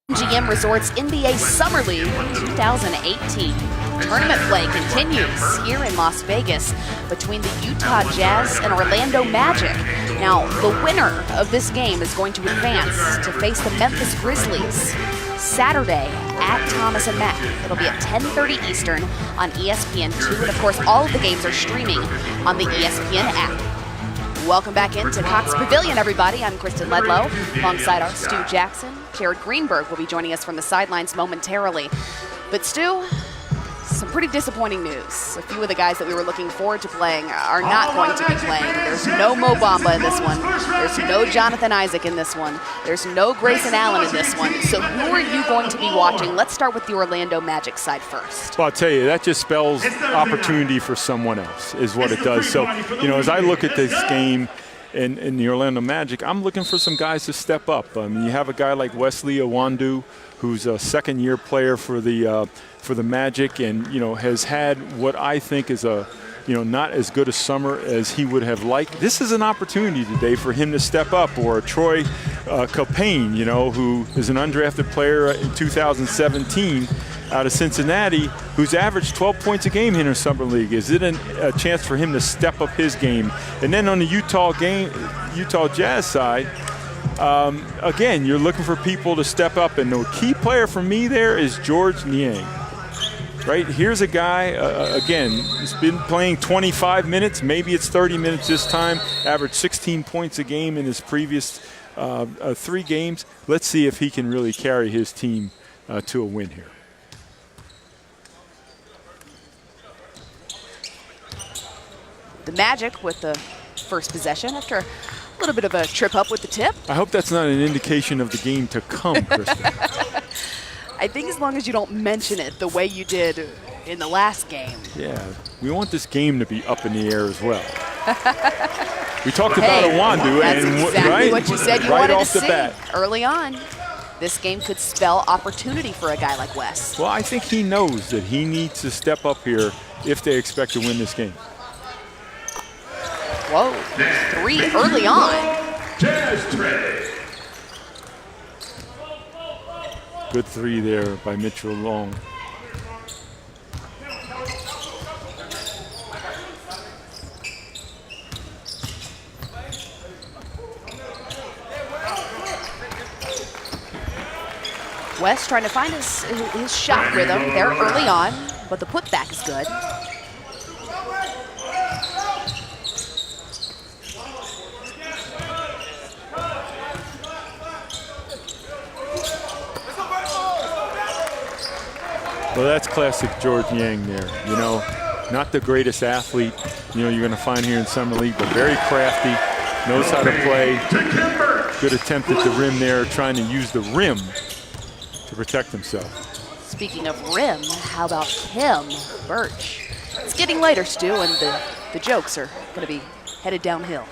MGM Resorts NBA Summer League 2018. Tournament play continues here in Las Vegas between the Utah Jazz and Orlando Magic. Now, the winner of this game is going to advance to face the Memphis Grizzlies Saturday at Thomas & Mack. It'll be at 10:30 Eastern on ESPN2, and of course, all of the games are streaming on the ESPN app. Welcome back into Cox Pavilion, everybody. I'm Kristen Ledlow, alongside our Stu Jackson. Jared Greenberg will be joining us from the sidelines momentarily. But Stu, some pretty disappointing news. A few of the guys that we were looking forward to playing are not going to be playing. There's no Mo Bamba in this one. There's no Jonathan Isaac in this one. There's no Grayson Allen in this one. So who are you going to be watching? Let's start with the Orlando Magic side first. Well, I'll tell you, that just spells opportunity for someone else is what it does. So, as I look at this game in the Orlando Magic, I'm looking for some guys to step up. I mean, you have a guy like Wesley Iwundu, who's a second-year player for the Magic, and has had what I think is a not as good a summer as he would have liked. This is an opportunity today for him to step up. Or Troy Caupain, who is an undrafted player in 2017 out of Cincinnati, who's averaged 12 points a game in our summer league. Is it a chance for him to step up his game? And then on the Utah Jazz side, again, you're looking for people to step up, and the key player for me there is Georges Niang. Right, here's a guy, again, he's been playing 25 minutes, maybe it's 30 minutes this time, averaged 16 points a game in his previous 3 games. Let's see if he can really carry his team to a win here. The Magic with the first possession after a little bit of a trip up with the tip. I hope that's not an indication of the game to come, Kristen. I think as long as you don't mention it the way you did in the last game. Yeah, we want this game to be up in the air as well. We talked about Iwundu, that's and exactly what you said you right wanted off to the see bat. Early on. This game could spell opportunity for a guy like Wes. Well, I think he knows that he needs to step up here if they expect to win this game. Whoa, 3 early on. Good 3 there by Mitchell Long. Wes trying to find his shot rhythm there early on, but the putback is good. Well, that's classic Georges Niang there. Not the greatest athlete, you're going to find here in Summer League, but very crafty, knows how to play. Good attempt at the rim there, trying to use the rim to protect himself. Speaking of rim, how about Khem Birch? It's getting later, Stu, and the jokes are going to be headed downhill.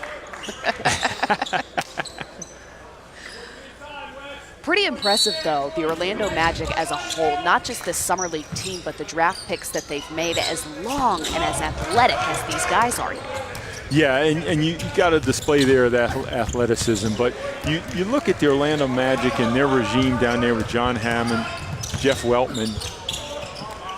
Pretty impressive, though, the Orlando Magic as a whole, not just this Summer League team, but the draft picks that they've made, as long and as athletic as these guys are. Yeah, and you got to display there that athleticism, but you look at the Orlando Magic and their regime down there with John Hammond, Jeff Weltman.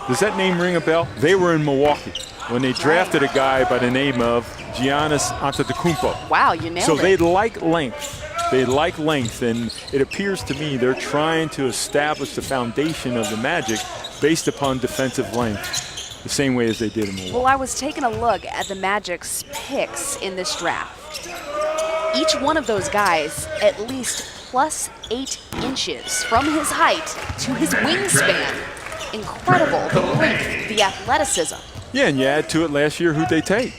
Does that name ring a bell? They were in Milwaukee when they drafted a guy by the name of Giannis Antetokounmpo. Wow, you nailed it. So they like length. They like length, and it appears to me they're trying to establish the foundation of the Magic based upon defensive length, the same way as they did in Milwaukee. Well, I was taking a look at the Magic's picks in this draft. Each one of those guys at least plus 8 inches from his height to his wingspan. Incredible, the length, the athleticism. Yeah, and you add to it last year, who'd they take?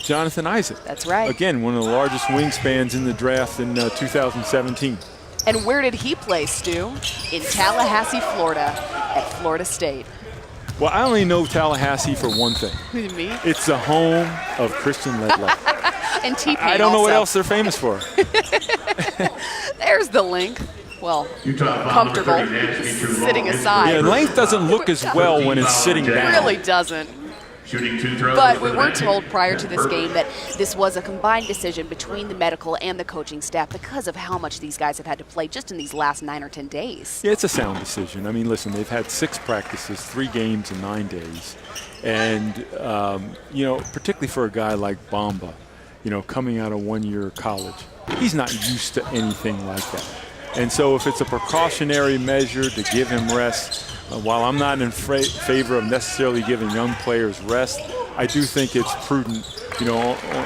Jonathan Isaac. That's right. Again, one of the largest wingspans in the draft in 2017. And where did he play, Stu? In Tallahassee, Florida, at Florida State. Well, I only know Tallahassee for one thing. Me? It's the home of Kristen Ledlow. And T-Pain I don't know also. what else they're famous for. There's the link. Well, comfortable, sitting aside. Yeah, length doesn't look as well when it's sitting down. It really doesn't. Shooting 2 throws. But we were told prior to this game that this was a combined decision between the medical and the coaching staff because of how much these guys have had to play just in these last 9 or 10 days. Yeah, it's a sound decision. I mean, listen, they've had 6 practices, 3 games in 9 days. And, you know, particularly for a guy like Bamba, you know, coming out of 1-year college, he's not used to anything like that. And so if it's a precautionary measure to give him rest, while I'm not in favor of necessarily giving young players rest, I do think it's prudent, you know,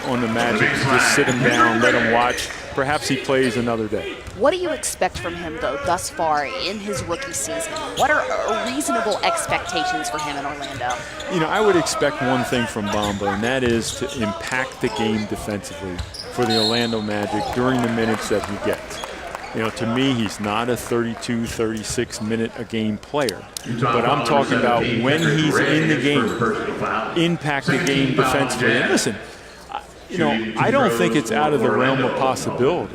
on the Magic to just sit him down, let him watch. Perhaps he plays another day. What do you expect from him, though, thus far in his rookie season? What are reasonable expectations for him in Orlando? You know, I would expect one thing from Bamba, and that is to impact the game defensively for the Orlando Magic during the minutes that he gets. You know, to me, he's not a 32, 36-minute-a-game player. But I'm talking about when he's in the game, impact the game defensively. And listen, you know, I don't think it's out of the realm of possibility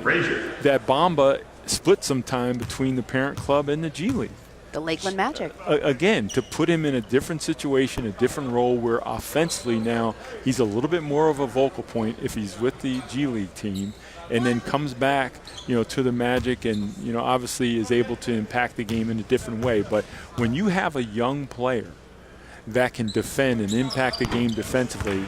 that Bamba split some time between the parent club and the G League. The Lakeland Magic. Again, to put him in a different situation, a different role where offensively now he's a little bit more of a vocal point if he's with the G League team, and then comes back, you know, to the Magic and, you know, obviously is able to impact the game in a different way. But when you have a young player that can defend and impact the game defensively,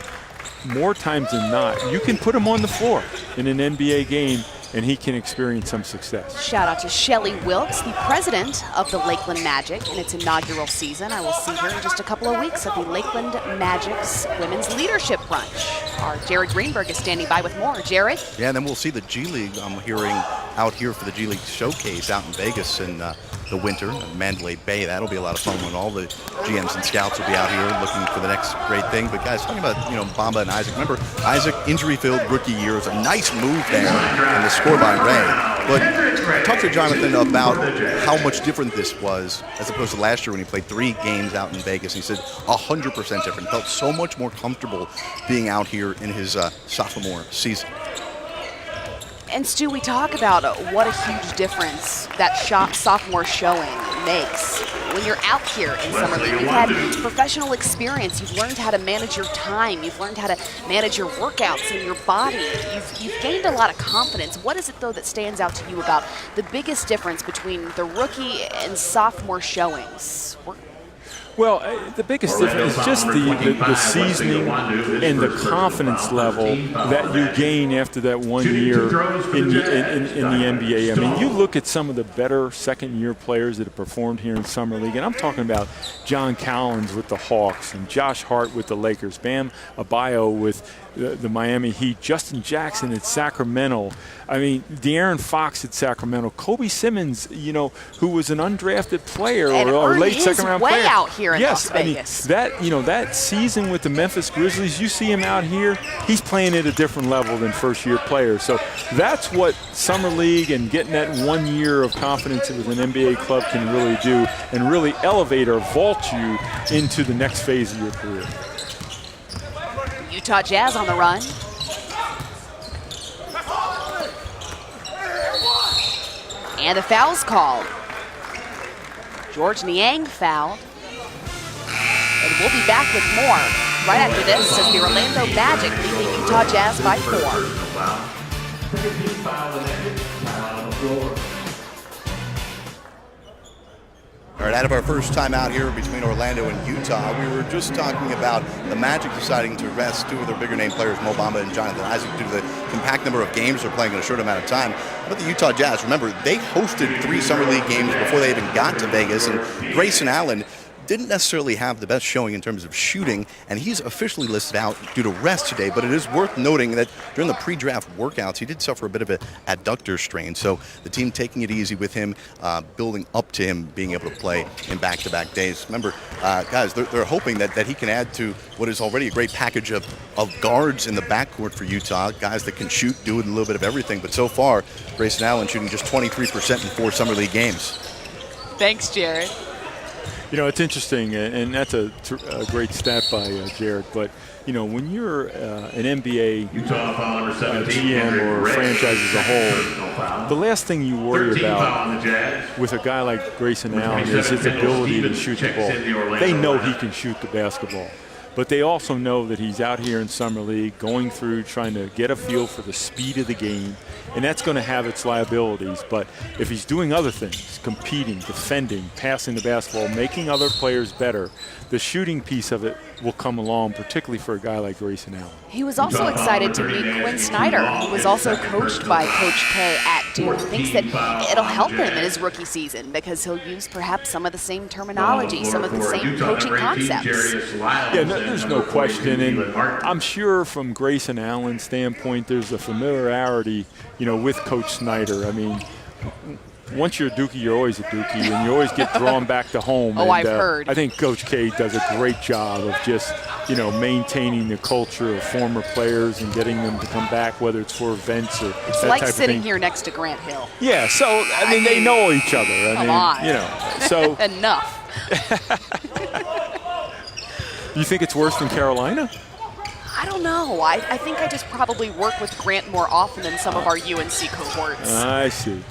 more times than not, you can put him on the floor in an NBA game and he can experience some success. Shout out to Shelly Wilkes, the president of the Lakeland Magic in its inaugural season. I will see her in just a couple of weeks at the Lakeland Magic's Women's Leadership Brunch. Our Jared Greenberg is standing by with more. Jared? Yeah, and then we'll see the G League, I'm hearing, out here for the G League Showcase out in Vegas in the winter, Mandalay Bay. That'll be a lot of fun when all the GMs and scouts will be out here looking for the next great thing. But guys, talking about, you know, Bamba and Isaac. Remember, Isaac, injury-filled rookie year. It was a nice move there and the score by Ray. But talk to Jonathan about how much different this was as opposed to last year when he played 3 games out in Vegas. He said 100% different. Felt so much more comfortable being out here in his sophomore season. And Stu, we talk about what a huge difference that sophomore showing makes. When you're out here in Summer League, you've had professional experience, you've learned how to manage your time, you've learned how to manage your workouts and your body. You've gained a lot of confidence. What is it, though, that stands out to you about the biggest difference between the rookie and sophomore showings? Well, the biggest difference is just the seasoning and the confidence level that you gain after that 1 year in the NBA. I mean, you look at some of the better second-year players that have performed here in Summer League, and I'm talking about John Collins with the Hawks and Josh Hart with the Lakers, Bam Adebayo with the Miami Heat, Justin Jackson at Sacramento. I mean, De'Aaron Fox at Sacramento, Kobe Simmons, you know, who was an undrafted player or late second-round player. Way out here in Las Vegas. I mean, that season with the Memphis Grizzlies, you see him out here, he's playing at a different level than first-year players. So that's what Summer League and getting that 1 year of confidence with an NBA club can really do and really elevate or vault you into the next phase of your career. Utah Jazz on the run. And the foul's called. George Niang fouled. And we'll be back with more right after this as the Orlando Magic lead the Utah Jazz by 4. All right, out of our first time out here between Orlando and Utah, we were just talking about the Magic deciding to rest 2 of their bigger name players, Mo Bamba and Jonathan Isaac, due to the compact number of games they're playing in a short amount of time. How about the Utah Jazz? Remember, they hosted 3 Summer League games before they even got to Vegas, and Grayson Allen didn't necessarily have the best showing in terms of shooting, and he's officially listed out due to rest today, but it is worth noting that during the pre-draft workouts, he did suffer a bit of an adductor strain, so the team taking it easy with him, building up to him being able to play in back-to-back days. Remember, guys, they're hoping that he can add to what is already a great package of guards in the backcourt for Utah, guys that can shoot, do it, a little bit of everything, but so far, Grayson Allen shooting just 23% in 4 Summer League games. Thanks, Jared. You know, it's interesting, and that's a great stat by Jared, but, you know, when you're an NBA GM or franchise as a whole, the last thing you worry about with a guy like Grayson Allen is his ability to shoot the ball. They know he can shoot the basketball. but they also know that he's out here in Summer League going through trying to get a feel for the speed of the game, and that's going to have its liabilities. But if he's doing other things, competing, defending, passing the basketball, making other players better, the shooting piece of it will come along, particularly for a guy like Grayson Allen. He was also excited to meet Quinn Snyder, who was also coached by Coach K at Duke. Thinks that it'll help him in his rookie season because he'll use perhaps some of the same terminology, some of the same coaching concepts. Yeah, there's no question, and I'm sure from Grayson Allen's standpoint, there's a familiarity, with Coach Snyder. I mean, once you're a Dookie, you're always a Dookie, and you always get drawn back to home. Oh, I've heard. I think Coach K does a great job of just, maintaining the culture of former players and getting them to come back, whether it's for events or it's that like type sitting of thing. here next to Grant Hill. Yeah, so, I mean, they know each other. Come on. So. Enough. You think it's worse than Carolina? I don't know. I think I just probably work with Grant more often than some of our UNC cohorts. I see.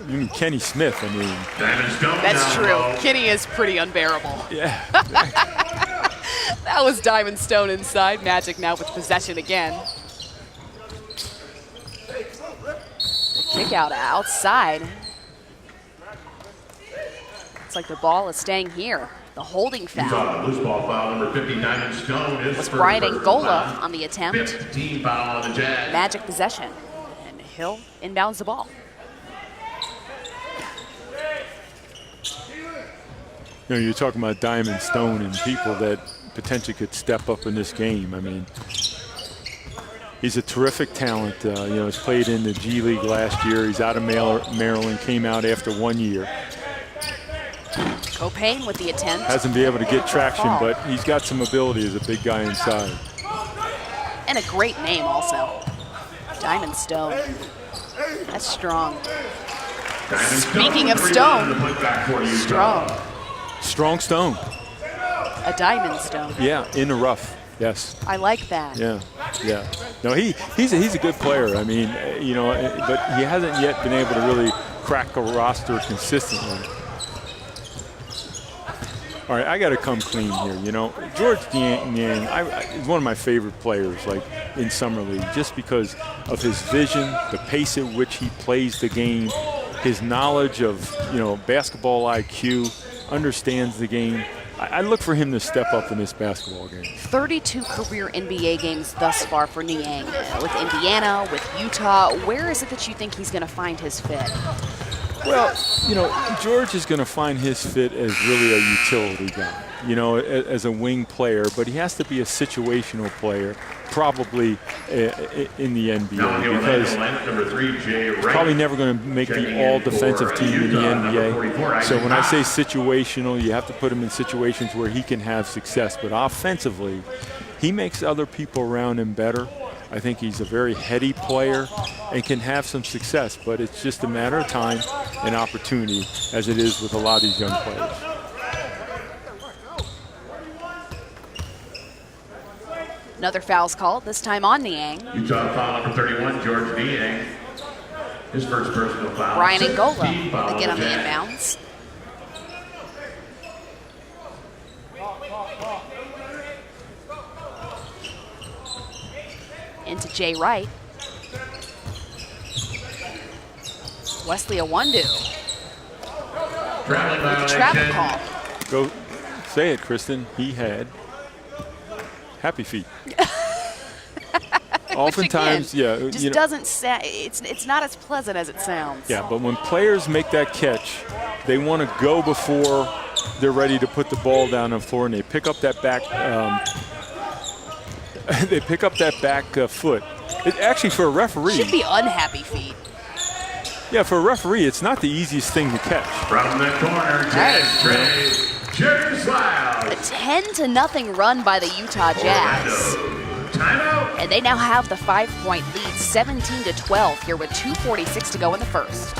You mean Kenny Smith, I mean. That's true. Kenny is pretty unbearable. Yeah. That was Diamond Stone inside. Magic now with possession again. The kick out outside. It's like the ball is staying here. The holding foul. Loose ball foul number 50, Diamond Stone is was Brian Angola on the attempt. 15 foul on the Jazz. Magic possession. And Hill inbounds the ball. You're talking about Diamond Stone and people that potentially could step up in this game. I mean, he's a terrific talent. He's played in the G League last year. He's out of Maryland, came out after 1 year. Copain with the attempt. Hasn't been able to get traction, but he's got some ability as a big guy inside. And a great name also. Diamond Stone. That's strong. Speaking of Stone, strong. Strong Stone. A Diamond Stone. Yeah, in the rough. Yes. I like that. Yeah. No, he's a good player. I mean, but he hasn't yet been able to really crack a roster consistently. All right, I got to come clean here. George Niang is one of my favorite players, like in Summer League, just because of his vision, the pace at which he plays the game, his knowledge of basketball IQ, understands the game. I look for him to step up in this basketball game. 32 career NBA games thus far for Niang. With Indiana, with Utah, where is it that you think he's going to find his fit? Well, George is going to find his fit as really a utility guy, as a wing player, but he has to be a situational player, probably in the NBA, because he's probably never going to make the all-defensive team in the NBA. So when I say situational, you have to put him in situations where he can have success. But offensively, he makes other people around him better. I think he's a very heady player and can have some success, but it's just a matter of time and opportunity, as it is with a lot of these young players. Another foul's called, this time on Niang. Utah foul number 31, George Niang. His first personal foul. Brian Angola again on the inbounds. Into Jay Wright. Wesley Awundu. With the travel call. Go say it, Kristen. He had happy feet. Oftentimes, again, just doesn't say, it's not as pleasant as it sounds. Yeah, but when players make that catch, they want to go before they're ready to put the ball down on the floor, and they pick up that back. They pick up that back foot. Actually, for a referee, should be unhappy feet. Yeah, for a referee, it's not the easiest thing to catch. From the corner, Jerry Slouch. A 10-0 run by the Utah Jazz. Timeout. And they now have the 5-point lead, 17-12, here with 2:46 to go in the first.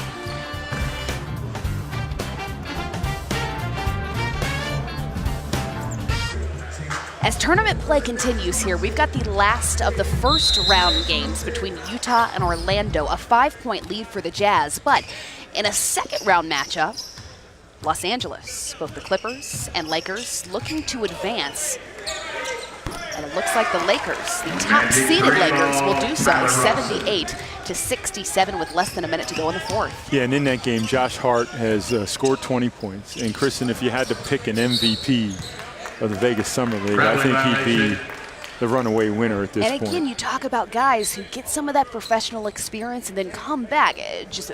As tournament play continues here, we've got the last of the first round games between Utah and Orlando, a 5-point lead for the Jazz. But in a second round matchup, Los Angeles, both the Clippers and Lakers looking to advance. And it looks like the Lakers, the top-seeded Lakers, will do so 78-67 with less than a minute to go in the fourth. Yeah, and in that game, Josh Hart has scored 20 points. And Kristen, if you had to pick an MVP of the Vegas Summer League, I think he'd be the runaway winner at this point. And again, you talk about guys who get some of that professional experience and then come back just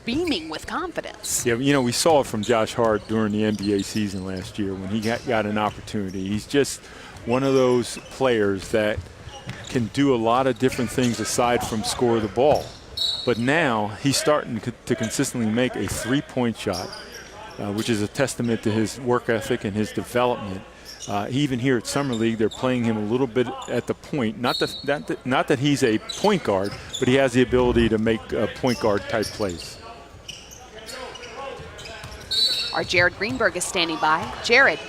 beaming with confidence. Yeah, you know, we saw it from Josh Hart during the NBA season last year when he got an opportunity. He's just one of those players that can do a lot of different things aside from score the ball. But now he's starting to consistently make a three-point shot, which is a testament to his work ethic and his development. Even here at Summer League, they're playing him a little bit at the point. Not that he's a point guard, but he has the ability to make point guard type plays. Our Jared Greenberg is standing by. Jared.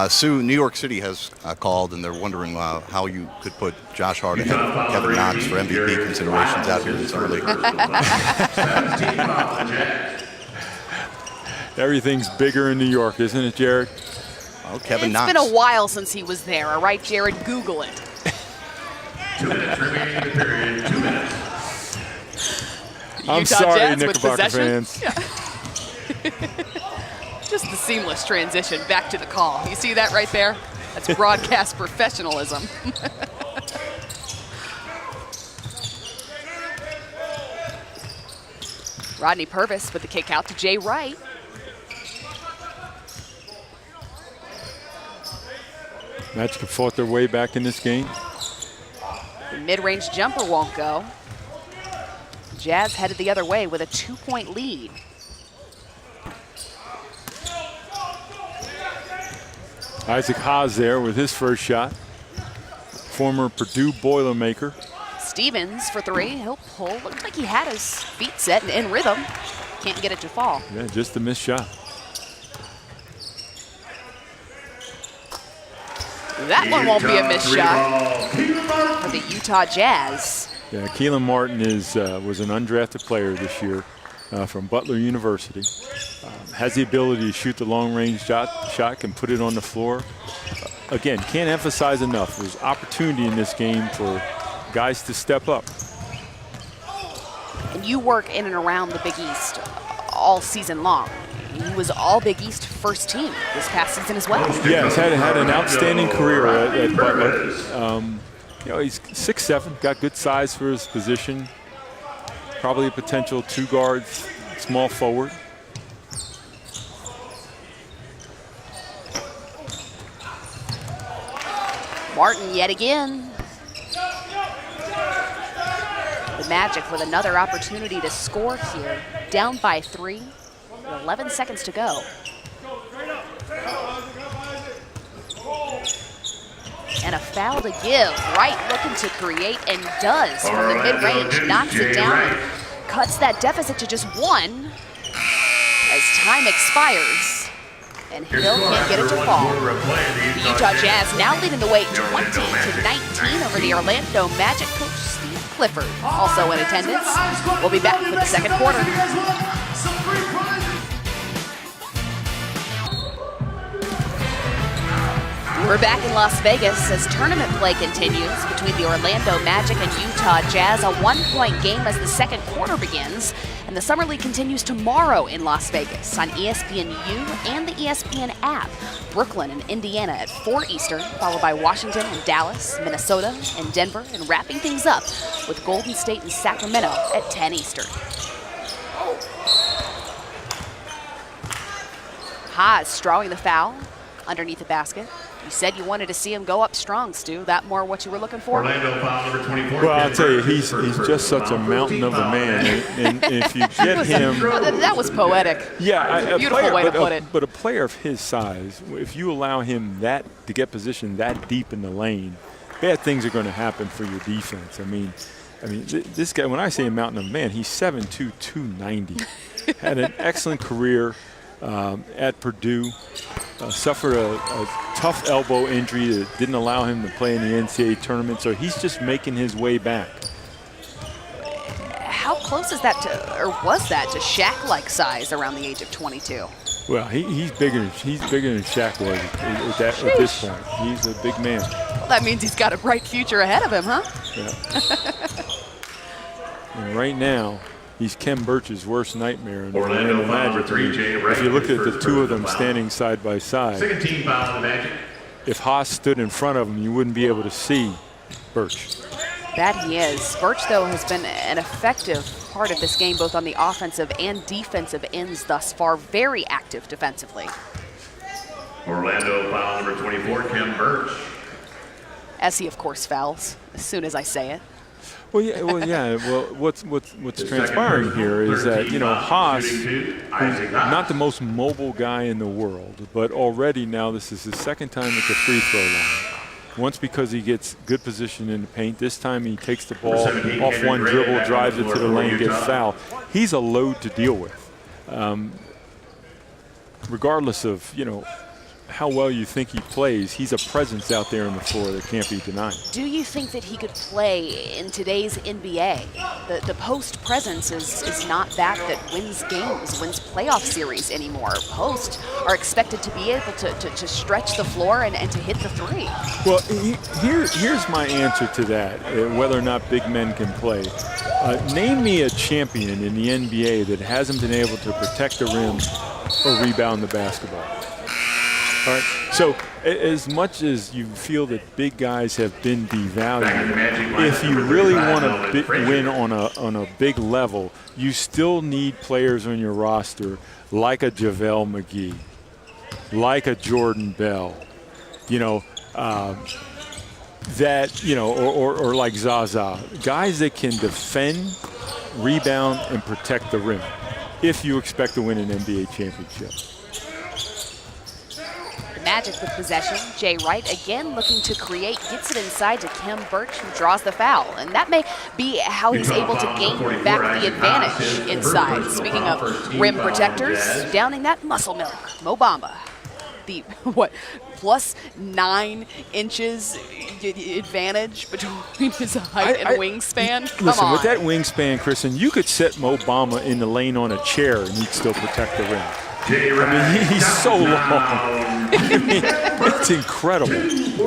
Sue, New York City has called, and they're wondering how you could put Josh Hart ahead of Kevin Knox for MVP considerations out here in Summer League. Everything's bigger in New York, isn't it, Jared? Oh, Kevin Knox. Knox. It's been a while since he was there, all right, Jared? Google it. 2 minutes remaining in the period. 2 minutes. I'm Utah sorry, Jazz with Knickerbocker possession. fans. Yeah. Just the seamless transition back to the call. You see that right there? That's broadcast professionalism. Rodney Purvis with the kick out to Jay Wright. Magic have fought their way back in this game. The mid-range jumper won't go. Jazz headed the other way with a 2-point lead. Isaac Haas there with his first shot. Former Purdue Boilermaker. Stevens for three. He'll pull. Looked like he had his feet set and in rhythm. Can't get it to fall. Yeah, just a missed shot. That one won't be a missed shot for the Utah Jazz. Yeah, Keelan Martin was an undrafted player this year from Butler University. Has the ability to shoot the long-range shot, can put it on the floor. Again, can't emphasize enough. There's opportunity in this game for guys to step up. And you work in and around the Big East all season long. He was all Big East first team this past season as well. Yeah, he's had an outstanding career at Butler. You know, he's 6'7", got good size for his position. Probably a potential two guards, small forward. Martin yet again. The Magic with another opportunity to score here. Down by 3, with 11 seconds to go. And a foul to give. Wright looking to create and does from the mid-range. Knocks it down and cuts that deficit to just 1 as time expires. And Hill can't get it to fall. The Utah Jazz now leading the way 20-19 over the Orlando Magic. Coach Steve Clifford also in attendance. We'll be back for the second quarter. We're back in Las Vegas as tournament play continues between the Orlando Magic and Utah Jazz. A 1-point game as the second quarter begins. And the Summer League continues tomorrow in Las Vegas on ESPNU and the ESPN app. Brooklyn and Indiana at 4 Eastern, followed by Washington and Dallas, Minnesota and Denver, and wrapping things up with Golden State and Sacramento at 10 Eastern. Haas strawing the foul underneath the basket. You said you wanted to see him go up strong, Stu. That more what you were looking for? Orlando foul number 24. Well, I'll tell you, he's just such a mountain of a man. And if you get him... That was poetic. Yeah, Beautiful way to put it. But a player of his size, if you allow him to get positioned that deep in the lane, bad things are going to happen for your defense. I mean, this guy, when I say a mountain of a man, he's 7'2", 290. Had an excellent career at Purdue. Suffered a tough elbow injury that didn't allow him to play in the NCAA tournament, so he's just making his way back. How close is that to, or was that to Shaq-like size around the age of 22? Well, he's bigger than Shaq was at this point. He's a big man. Well, that means he's got a bright future ahead of him, huh? Yeah. And right now, he's Kem Birch's worst nightmare in the Orlando foul Magic. for 3, Jay Wright. If you look at the First two of them personal standing side by side, Second team foul on the Magic. if Haas stood in front of him, you wouldn't be able to see Birch. That he is. Birch, though, has been an effective part of this game, both on the offensive and defensive ends thus far. Very active defensively. Orlando foul number 24, Kem Birch. As he, of course, fouls as soon as I say it. Well, yeah. Well, what's transpiring here is that, you know, Haas, who's not the most mobile guy in the world, but already now this is his second time at the free throw line. Once because he gets good position in the paint. This time he takes the ball off one dribble, drives it to the lane, gets fouled. He's a load to deal with, regardless of, you know, how well you think he plays. He's a presence out there on the floor that can't be denied. Do you think that he could play in today's NBA? The post presence is not that wins games, wins playoff series anymore. Posts are expected to be able to stretch the floor and to hit the three. Well, here's my answer to that, whether or not big men can play. Name me a champion in the NBA that hasn't been able to protect the rim or rebound the basketball. All right. So as much as you feel that big guys have been devalued, if you really want to win on a big level, you still need players on your roster like a JaVale McGee, like a Jordan Bell, you know, that, you know, or like Zaza, guys that can defend, rebound, and protect the rim if you expect to win an NBA championship. Magic with possession. Jay Wright again looking to create, gets it inside to Kem Birch, who draws the foul. And that may be how he's able to gain back the advantage inside. Speaking of rim protectors, downing that muscle milk. Mo Bamba, the, plus 9 inches advantage between his height and wingspan? Listen, with that wingspan, Kristen, you could set Mo Bamba in the lane on a chair and he'd still protect the rim. I mean, he's so long. I mean, it's incredible.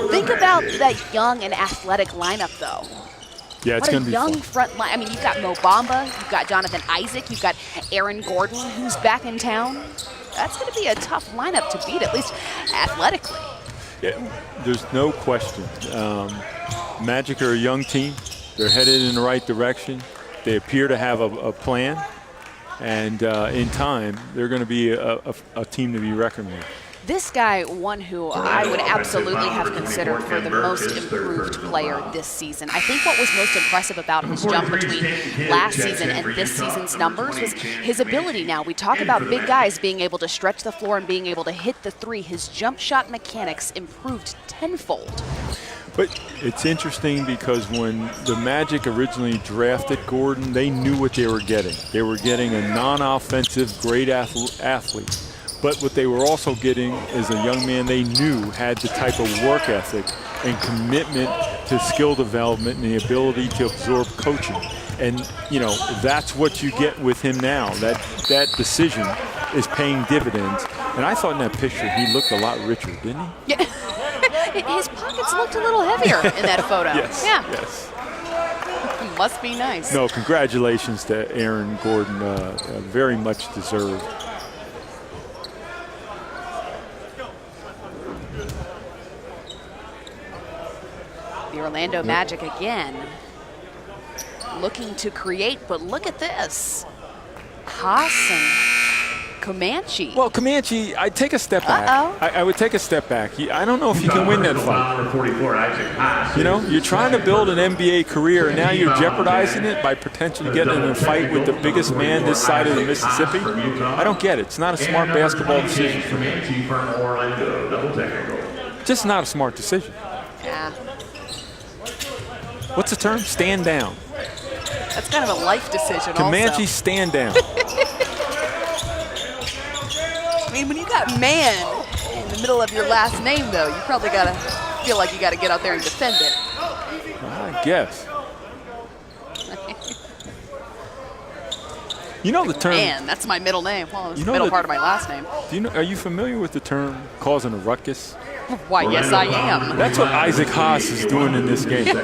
Think about that young and athletic lineup, though. Yeah, it's going to be young fun. front line. I mean, you've got Mo Bamba, you've got Jonathan Isaac, you've got Aaron Gordon, who's back in town. That's going to be a tough lineup to beat, at least athletically. Yeah, there's no question. Magic are a young team. They're headed in the right direction. They appear to have a plan. And in time, they're going to be a team to be reckoned with. This guy, one who I would absolutely have considered for the most improved player this season. I think what was most impressive about his jump between last season and this season's numbers was his ability now. We talk about big guys being able to stretch the floor and being able to hit the three. His jump shot mechanics improved tenfold. But it's interesting because when the Magic originally drafted Gordon, they knew what they were getting. They were getting a non-offensive, great athlete. But what they were also getting is a young man they knew had the type of work ethic and commitment to skill development and the ability to absorb coaching. And, you know, that's what you get with him now. That decision is paying dividends. And I thought in that picture he looked a lot richer, didn't he? Yeah. His pockets looked a little heavier in that photo. Yes. Yeah. Yes. It must be nice. No, congratulations to Aaron Gordon. Very much deserved. The Orlando Magic again looking to create, but look at this. Haas and Comanche. Well, Comanche, I'd take a step back. I would take a step back. I don't know if you can win that fight. You know, you're trying to build an NBA career, and now you're jeopardizing it by potentially getting in a fight with the biggest man this side of the Mississippi. I don't get it. It's not a smart basketball decision for me. Just not a smart decision. Yeah. What's the term? Stand down. That's kind of a life decision Comanche, also. stand down. I mean, when you got man in the middle of your last name, though, you probably got to feel like you got to get out there and defend it. I guess. You know the term. Man, that's my middle name. Well, it's You the know middle the- part of my last name. Are you familiar with the term causing a ruckus? Why, yes, I am. That's what Isaac Haas is doing in this game.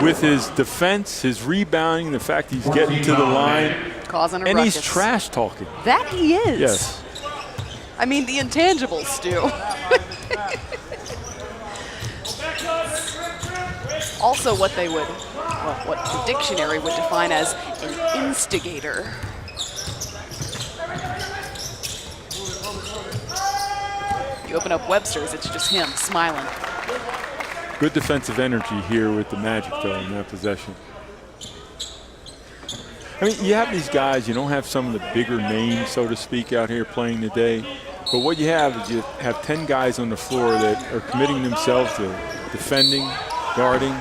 With his defense, his rebounding, the fact he's getting to the line, Causing a and ruckus. he's trash talking. That he is. Yes. I mean, the intangibles, Stu. Also what they would, well, what the dictionary would define as an instigator. You open up Webster's, it's just him smiling. Good defensive energy here with the Magic, though, in that possession. I mean, you have these guys, you don't have some of the bigger names, so to speak, out here playing today. But what you have is you have 10 guys on the floor that are committing themselves to defending, guarding.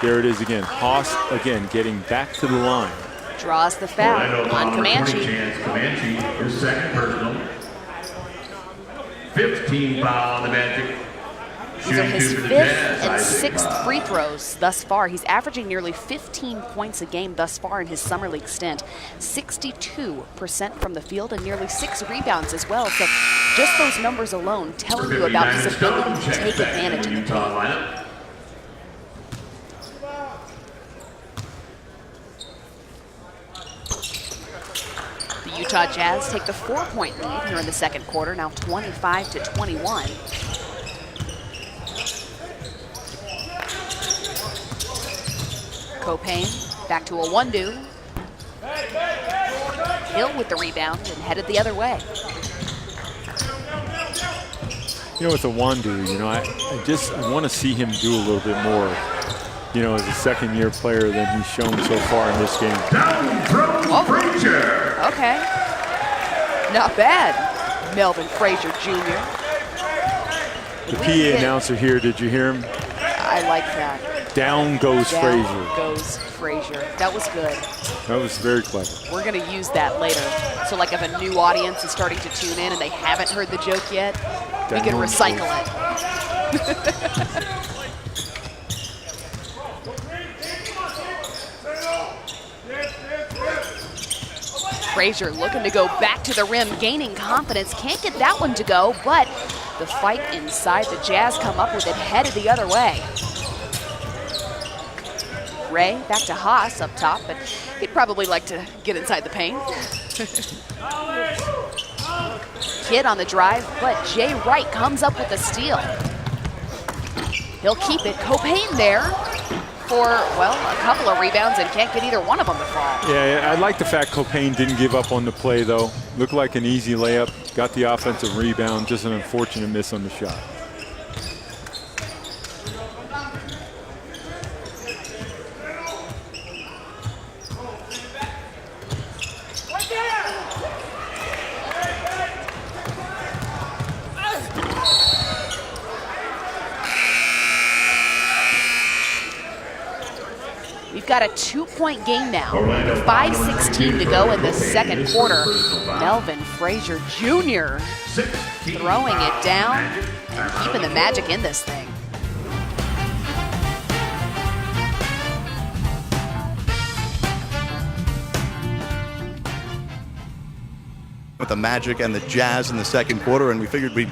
There it is again. Haas, again, getting back to the line. Draws the foul on Comanche. Comanche, his second personal. 15 foul on the Magic. These are his Shooting two for the fifth Jazz, and Isaac sixth Haas. free throws thus far. He's averaging nearly 15 points a game thus far in his summer league stint. 62% from the field and nearly 6 rebounds as well. So just those numbers alone telling you about his ability to take advantage of the Utah paint. lineup. The Utah Jazz take the 4-point lead here in the second quarter, now 25-21. Copain back to a Wondu. Hill with the rebound and headed the other way. You know, with the Wandu, you know, I want to see him do a little bit more, you know, as a second-year player than he's shown so far in this game. Down throw, Frazier. Okay. Not bad. Melvin Frazier Jr. The PA announcer here, did you hear him? I like that. Down goes Down Frazier. goes Frazier. That was good. That was very clever. We're going to use that later. So like if a new audience is starting to tune in and they haven't heard the joke yet, we can Down recycle goes- it. Frazier looking to go back to the rim, gaining confidence. Can't get that one to go, but the fight inside, the Jazz come up with it, headed the other way. Ray back to Haas up top, but he'd probably like to get inside the paint. Kidd on the drive, but Jay Wright comes up with the steal. He'll keep it. Copain there for, well, a couple of rebounds and can't get either one of them to fall. Yeah, I like the fact Copain didn't give up on the play, though. Looked like an easy layup. Got the offensive rebound. Just an unfortunate miss on the shot. We've got a 2-point game now. 5:16 to go in the second quarter. Melvin Frazier Jr. throwing it down and keeping the Magic in this thing. With the Magic and the Jazz in the second quarter, and we figured we'd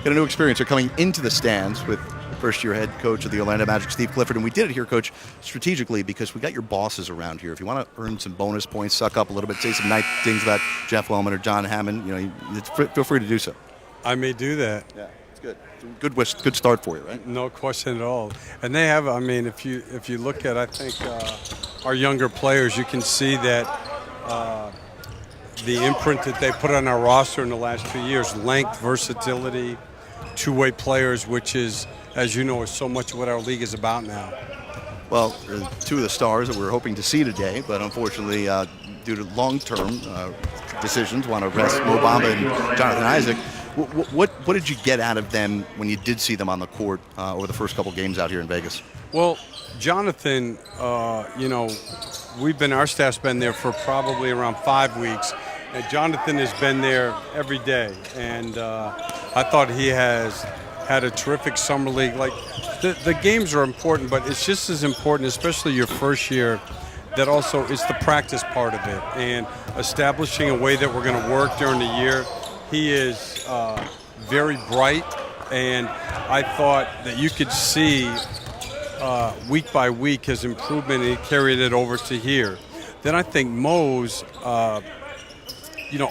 get a new experience. They're coming into the stands with first-year head coach of the Orlando Magic, Steve Clifford, and we did it here, Coach, strategically because we got your bosses around here. If you want to earn some bonus points, suck up a little bit, say some nice things about Jeff Wellman or John Hammond, you know, feel free to do so. I may do that. Yeah, it's good. Good start for you, right? No question at all. And they have, I mean, if you look at, I think, our younger players, you can see that the imprint that they put on our roster in the last 2 years, length, versatility, two-way players, which is, as you know, is so much what our league is about now. Well, two of the stars that we're hoping to see today, but unfortunately, due to long-term decisions, want to rest Mo Bamba and Jonathan Isaac. What did you get out of them when you did see them on the court over the first couple games out here in Vegas? Well, Jonathan, you know, our staff's been there for probably around 5 weeks, and Jonathan has been there every day. And I thought he has had a terrific summer league. Like the games are important, but it's just as important, especially your first year, that also is the practice part of it and establishing a way that we're going to work during the year. He is very bright, and I thought that you could see week by week his improvement, and he carried it over to here. Then I think Mose,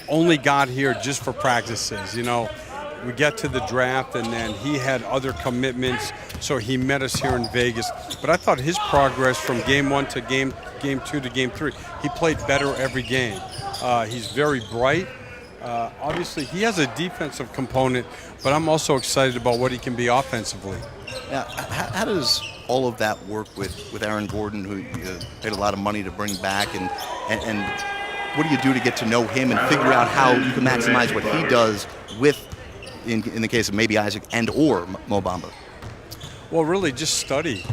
only got here just for practices. We get to the draft, and then he had other commitments, so he met us here in Vegas. But I thought his progress from game 1 to game 2 to game 3, he played better every game. He's very bright. Obviously, he has a defensive component, but I'm also excited about what he can be offensively. Now, how does all of that work with Aaron Gordon, who you paid a lot of money to bring back, and what do you do to get to know him and figure out how you can maximize what he does with, in the case of maybe Isaac and or Mo Bamba? Well, really just study,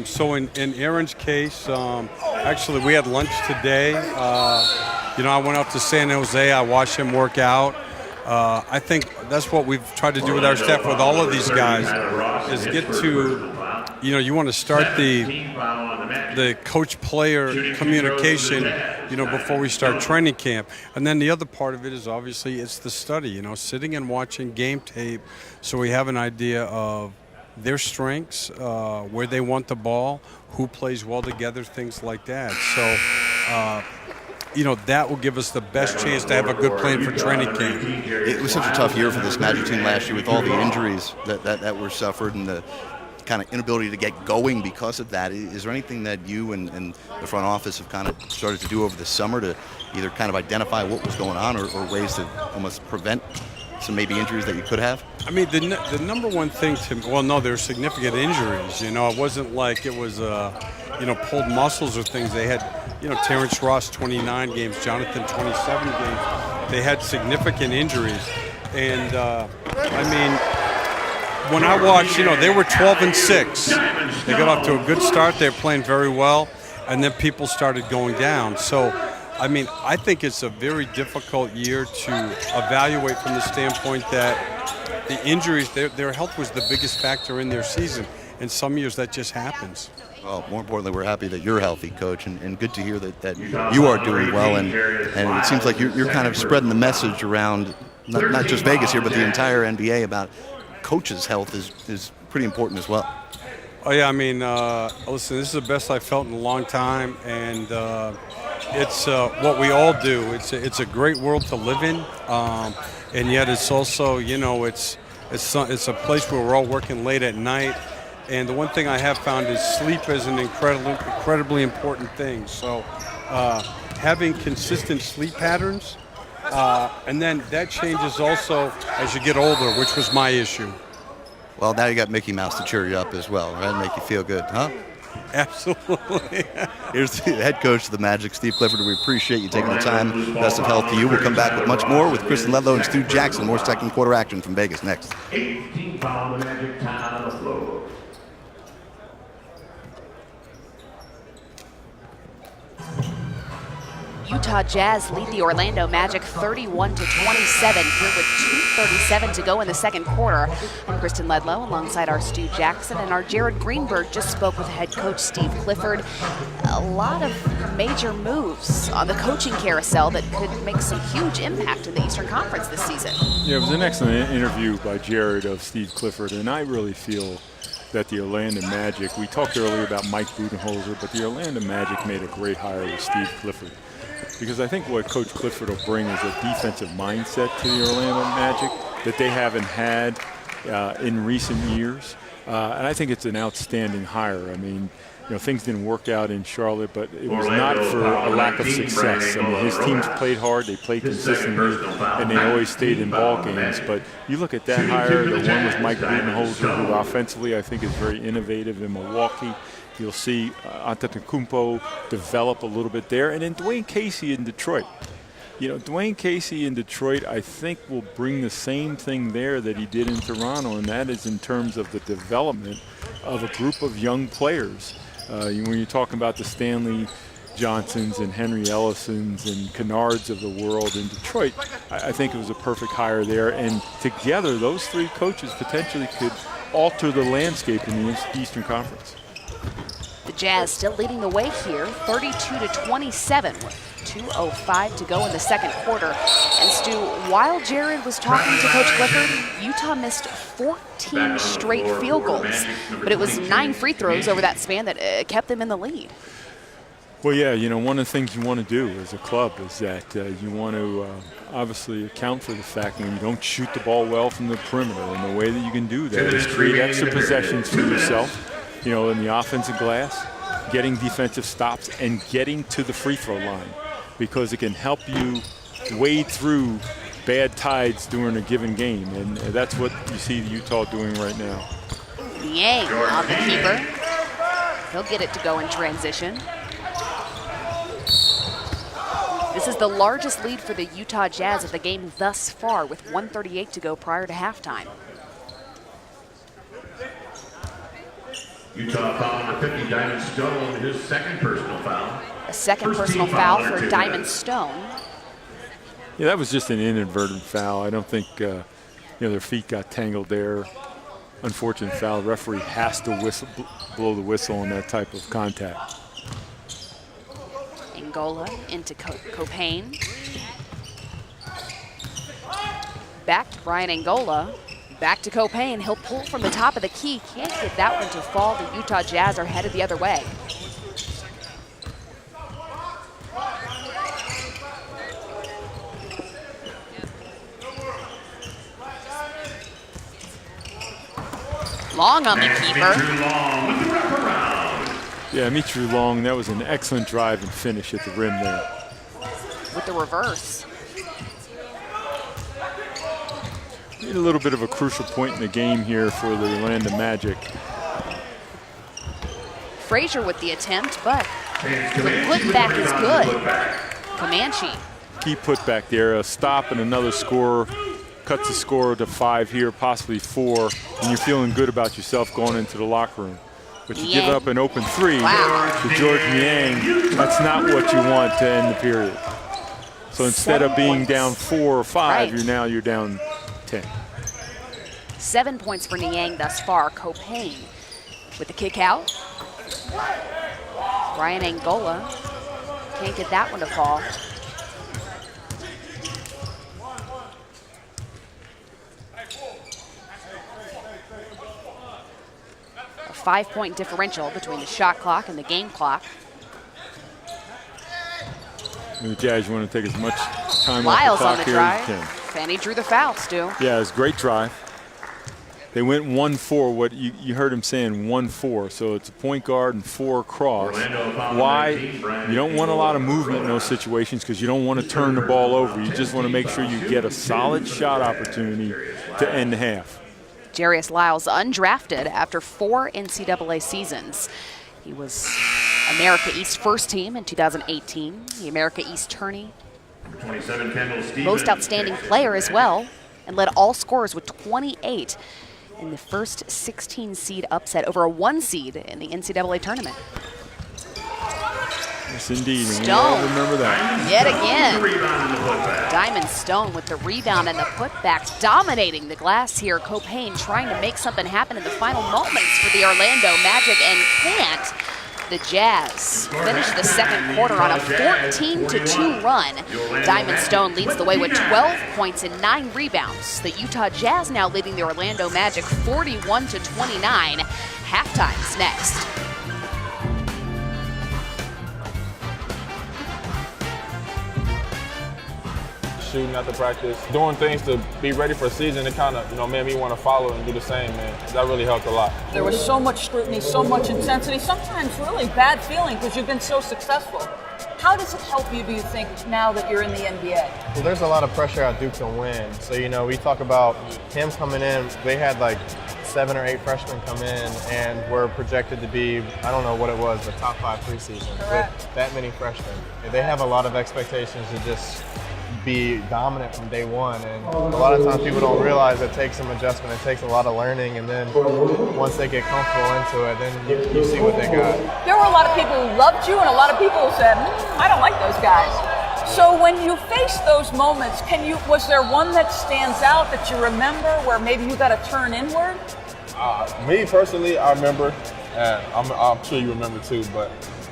So in Aaron's case, actually we had lunch today. I went up to San Jose. I watched him work out. I think that's what we've tried to do with our staff, with all of these guys, is get to, you want to start the coach-player communication, before we start training camp. And then the other part of it is obviously it's the study, sitting and watching game tape so we have an idea of their strengths, where they want the ball, who plays well together, things like that. So, that will give us the best chance to have a good plan for training camp. It was such a tough year for this Magic team last year with all the injuries that were suffered and the kind of inability to get going because of that. Is there anything that you and the front office have kind of started to do over the summer to either kind of identify what was going on or ways to almost prevent some maybe injuries that you could have? I mean, the number one thing there's significant injuries. It wasn't like it was, pulled muscles or things. They had, Terrence Ross 29 games, Jonathan 27 games. They had significant injuries. And, when I watched, they were 12-6. They got off to a good start. They were playing very well. And then people started going down. So, I think it's a very difficult year to evaluate from the standpoint that the injuries, their health was the biggest factor in their season. In some years, that just happens. Well, more importantly, we're happy that you're healthy, Coach, and good to hear that you are doing well. And it seems like you're kind of spreading the message around not just Vegas here, but the entire NBA about coaches' health is pretty important as well. Oh, yeah, listen, this is the best I've felt in a long time, and it's what we all do. It's a great world to live in, and yet it's also, it's a place where we're all working late at night. And the one thing I have found is sleep is an incredibly important thing. So having consistent sleep patterns, and then that changes also as you get older, which was my issue. Well, now you got Mickey Mouse to cheer you up as well, right? Make you feel good, huh? Absolutely. Here's the head coach of the Magic, Steve Clifford. We appreciate you taking the time. Best of health to you. We'll come back with much more with Kristen Ledlow and Stu Jackson. More second quarter action from Vegas next. 18 foul, the Magic time on the floor. Utah Jazz lead the Orlando Magic 31-27 here with 2:37 to go in the second quarter. I'm Kristen Ledlow alongside our Stu Jackson, and our Jared Greenberg just spoke with head coach Steve Clifford. A lot of major moves on the coaching carousel that could make some huge impact in the Eastern Conference this season. Yeah, it was an excellent interview by Jared of Steve Clifford, and I really feel that the Orlando Magic, we talked earlier about Mike Budenholzer, but the Orlando Magic made a great hire with Steve Clifford. Because I think what Coach Clifford will bring is a defensive mindset to the Orlando Magic that they haven't had in recent years. And I think it's an outstanding hire. Things didn't work out in Charlotte, but it was not for a lack of success. His teams played hard, they played consistently, and they always stayed in ball games. But you look at that hire, the one with Mike Budenholzer, who offensively I think is very innovative in Milwaukee. You'll see Antetokounmpo develop a little bit there. And then Dwayne Casey in Detroit. Dwayne Casey in Detroit, I think, will bring the same thing there that he did in Toronto, and that is in terms of the development of a group of young players. When you're talking about the Stanley Johnsons and Henry Ellisons and Kennards of the world in Detroit, I think it was a perfect hire there. And together, those three coaches potentially could alter the landscape in the Eastern Conference. The Jazz still leading the way here, 32-27 with 2:05 to go in the second quarter. And Stu, while Jared was talking to Coach Clifford, Utah missed 14 straight field goals, but it was 9 free throws over that span that kept them in the lead. Well, yeah, you know, one of the things you want to do as a club is that you want to obviously account for the fact that when you don't shoot the ball well from the perimeter, and the way that you can do that is create extra possessions for yourself, you know, in the offensive glass, getting defensive stops, and getting to the free throw line, because it can help you wade through bad tides during a given game, and that's what you see Utah doing right now. Niang on the keeper. He'll get it to go in transition. This is the largest lead for the Utah Jazz of the game thus far, with 1:38 to go prior to halftime. Utah foul number 50, Diamond Stone, his second personal foul. A second First personal team foul foul for there, Diamond Jazz. Stone. Yeah, that was just an inadvertent foul. I don't think you know, their feet got tangled there. Unfortunate foul. The referee has to blow the whistle on that type of contact. Angola into Copain. Back to Brian Angola. Back to Copain. He'll pull from the top of the key. Can't get that one to fall. The Utah Jazz are headed the other way. Long on the keeper. Yeah, Mitri Long, that was an excellent drive and finish at the rim there. With the reverse. A little bit of a crucial point in the game here for the Orlando Magic. Frazier with the attempt, but the putback is good. Comanche. Key putback there, a stop and another score. Cuts the score to 5 here, possibly 4, and you're feeling good about yourself going into the locker room. But you give up an open 3 to George Niang. That's not what you want to end the period. So instead of being down 4 or 5, you're down 10. 7 points for Niang thus far. Copain with the kick out. Brian Angola can't get that one to fall. A 5-point differential between the shot clock and the game clock. The Jazz, you want to take as much time Lyles off on the the clock here as drive. you can. Fanny drew the foul, Stu. Yeah, it was a great drive. They went 1-4. What you heard him saying, 1-4. So it's a point guard and 4 across. Why? You don't want a lot of movement in those situations because you don't want to turn the ball over. You just want to make sure you get a solid shot opportunity to end the half. Jarius Lyles undrafted after 4 NCAA seasons. He was America East first team in 2018, the America East tourney. 27, Kendall Stevens. Most outstanding player as well, and led all scorers with 28 in the first 16 seed upset over a 1 seed in the NCAA tournament. Yes, indeed. And we Stone. all remember that. Yet again, Diamond Stone with the rebound and the putback, dominating the glass here. Copain trying to make something happen in the final moments for the Orlando Magic and can't. The Jazz finish the second quarter on a 14-2 run. Diamond Stone leads the way with 12 points and 9 rebounds. The Utah Jazz now leading the Orlando Magic 41-29. Halftime's next. Shooting after practice, doing things to be ready for a season. It kind of, made me want to follow and do the same, man. That really helped a lot. There was so much scrutiny, so much intensity, sometimes really bad feeling because you've been so successful. How does it help you, do you think, now that you're in the NBA? Well, there's a lot of pressure at Duke to win. So, we talk about him coming in. They had like 7 or 8 freshmen come in and were projected to be, I don't know what it was, the top 5 preseason. Correct. With that many freshmen. They have a lot of expectations to just be dominant from day one, and a lot of times people don't realize it takes some adjustment, it takes a lot of learning, and then once they get comfortable into it, then you see what they got. There were a lot of people who loved you and a lot of people who said, I don't like those guys. So when you face those moments, was there one that stands out that you remember where maybe you got to turn inward? Me personally, I remember, and I'm sure you remember too, but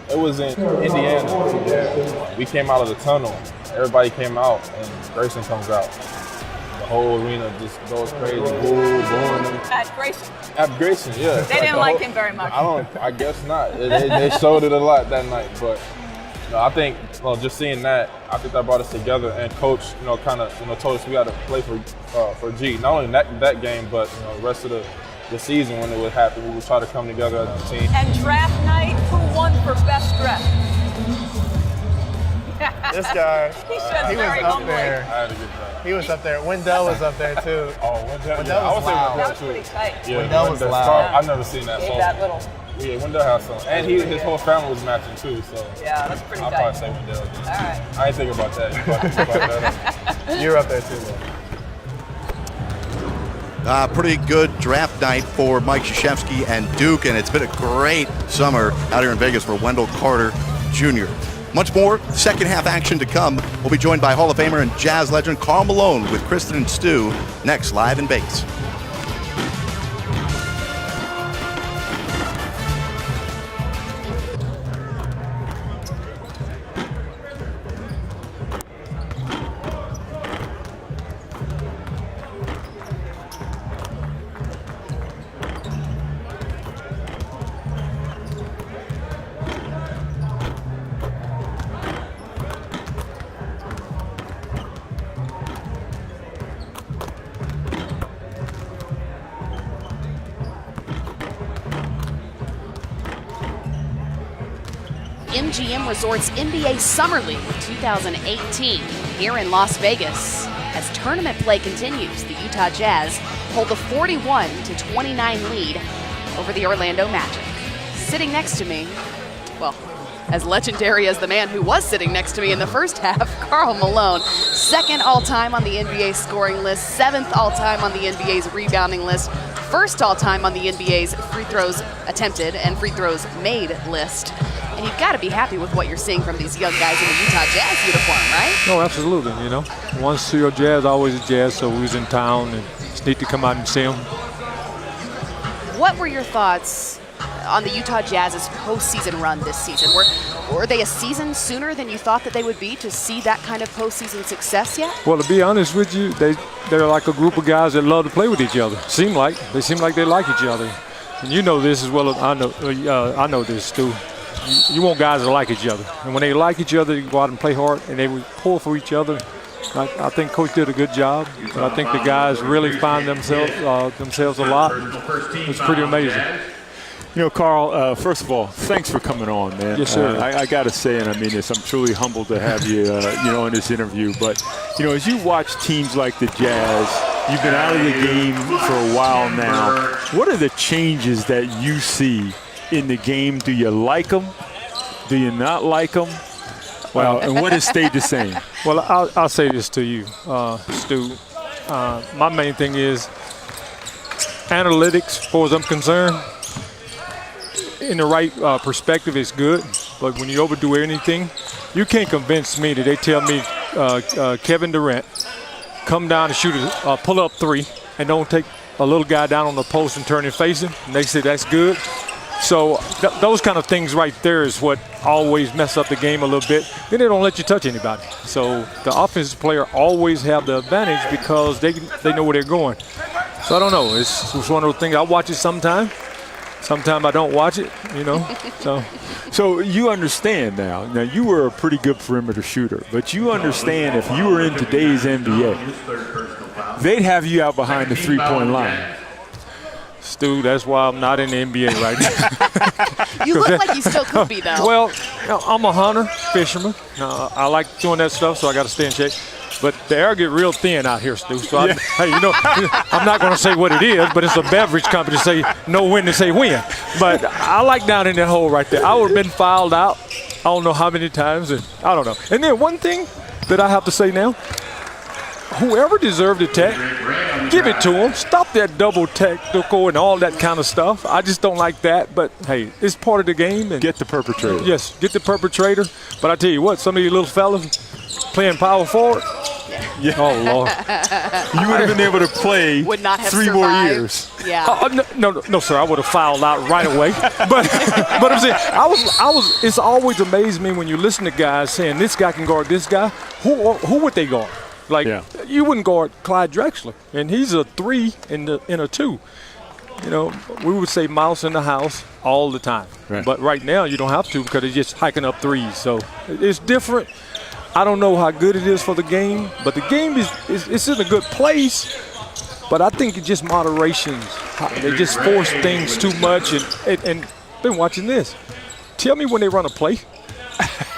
it was in Indiana. We came out of the tunnel. Everybody came out, and Grayson comes out. The whole arena just goes crazy, booing him. At Grayson. At Grayson, yeah. They didn't like him very much. I guess not. They showed it a lot that night, but I think just seeing that, I think that brought us together. And coach, kind of told us we got to play for G. Not only that game, but the rest of the season when it would happen, we would try to come together as a team. And draft night, who won for best dress? This guy, He said he was very up humbly. there. I had to get that. He was up there. Wendell was up there too. Oh, Wendell. Wendell I was would say loud. That Wendell was too. pretty tight. Yeah, Wendell was loud. I've never seen that. Gave So. that little. Yeah, Wendell has some, and his whole family was matching too. So Yeah, that's pretty I'll tight. probably say Wendell. All right. I ain't thinking about that. You brought that up. You're up there too, though. Pretty good draft night for Mike Krzyzewski and Duke, and it's been a great summer out here in Vegas for Wendell Carter Jr. Much more second half action to come. We'll be joined by Hall of Famer and Jazz legend Karl Malone with Kristen and Stu next live in Vegas. MGM Resorts NBA Summer League 2018 here in Las Vegas. As tournament play continues, the Utah Jazz hold a 41-29 lead over the Orlando Magic. Sitting next to me, well, as legendary as the man who was sitting next to me in the first half, Karl Malone. Second all-time on the NBA scoring list, seventh all-time on the NBA's rebounding list, first all-time on the NBA's free throws attempted and free throws made list. And you've got to be happy with what you're seeing from these young guys in the Utah Jazz uniform, right? No, absolutely. Once you're a Jazz, always a Jazz. So we was in town, and it's neat to come out and see them. What were your thoughts on the Utah Jazz's postseason run this season? Were they a season sooner than you thought that they would be to see that kind of postseason success yet? Well, to be honest with you, they're like a group of guys that love to play with each other. They seem like they like each other. And you know this as well as I know this too. You want guys that like each other. And when they like each other, you go out and play hard, and they would pull for each other. I think Coach did a good job. And I think the guys really find themselves a lot. It's pretty amazing. Karl, first of all, thanks for coming on, man. Yes, sir. I got to say, and I mean this, I'm truly humbled to have you, in this interview. But, as you watch teams like the Jazz, you've been out of the game for a while now. What are the changes that you see in the game? Do you like them? Do you not like them? Well, and what has stayed the same? Well, I'll say this to you, Stu. My main thing is analytics, as far as I'm concerned. In the right perspective, it's good. But when you overdo anything, you can't convince me that they tell me Kevin Durant come down and shoot a pull-up three and don't take a little guy down on the post and turn and face him. And they say that's good. So those kind of things right there is what always mess up the game a little bit. Then they don't let you touch anybody. So the offensive player always have the advantage because they know where they're going. So I don't know. It's one of those things. I watch it sometime. Sometimes I don't watch it, So you understand now. Now, you were a pretty good perimeter shooter, but you understand if you were in today's NBA, they'd have you out behind the three-point line. Stu, that's why I'm not in the NBA right now. You look like you still could be, though. Well, I'm a hunter, fisherman. I like doing that stuff, so I got to stay in shape. But the air get real thin out here, Stu. So, I'm not going to say what it is, but it's a beverage company to say know when to say when. But I like down in that hole right there. I would have been fouled out I don't know how many times, and I don't know. And then one thing that I have to say now, whoever deserved the tech, give it to them. Stop that double technical and all that kind of stuff. I just don't like that. But, hey, it's part of the game. And get the perpetrator. Yes, get the perpetrator. But I tell you what, some of you little fellas playing power forward, Yeah. Oh, Lord. You would have been able to play Would not have 3 more survived. years. Yeah. No, sir. I would have fouled out right away. But I'm saying, it's always amazed me when you listen to guys saying this guy can guard this guy. Who would they guard? Like, you wouldn't guard Clyde Drexler, and he's a 3 in a 2. You know, we would say mouse in the house all the time. Right. But right now you don't have to because he's just hiking up threes. So it's different. I don't know how good it is for the game, but the game is in a good place. But I think it's just moderation. They just force things too much. And been watching this. Tell me when they run a play.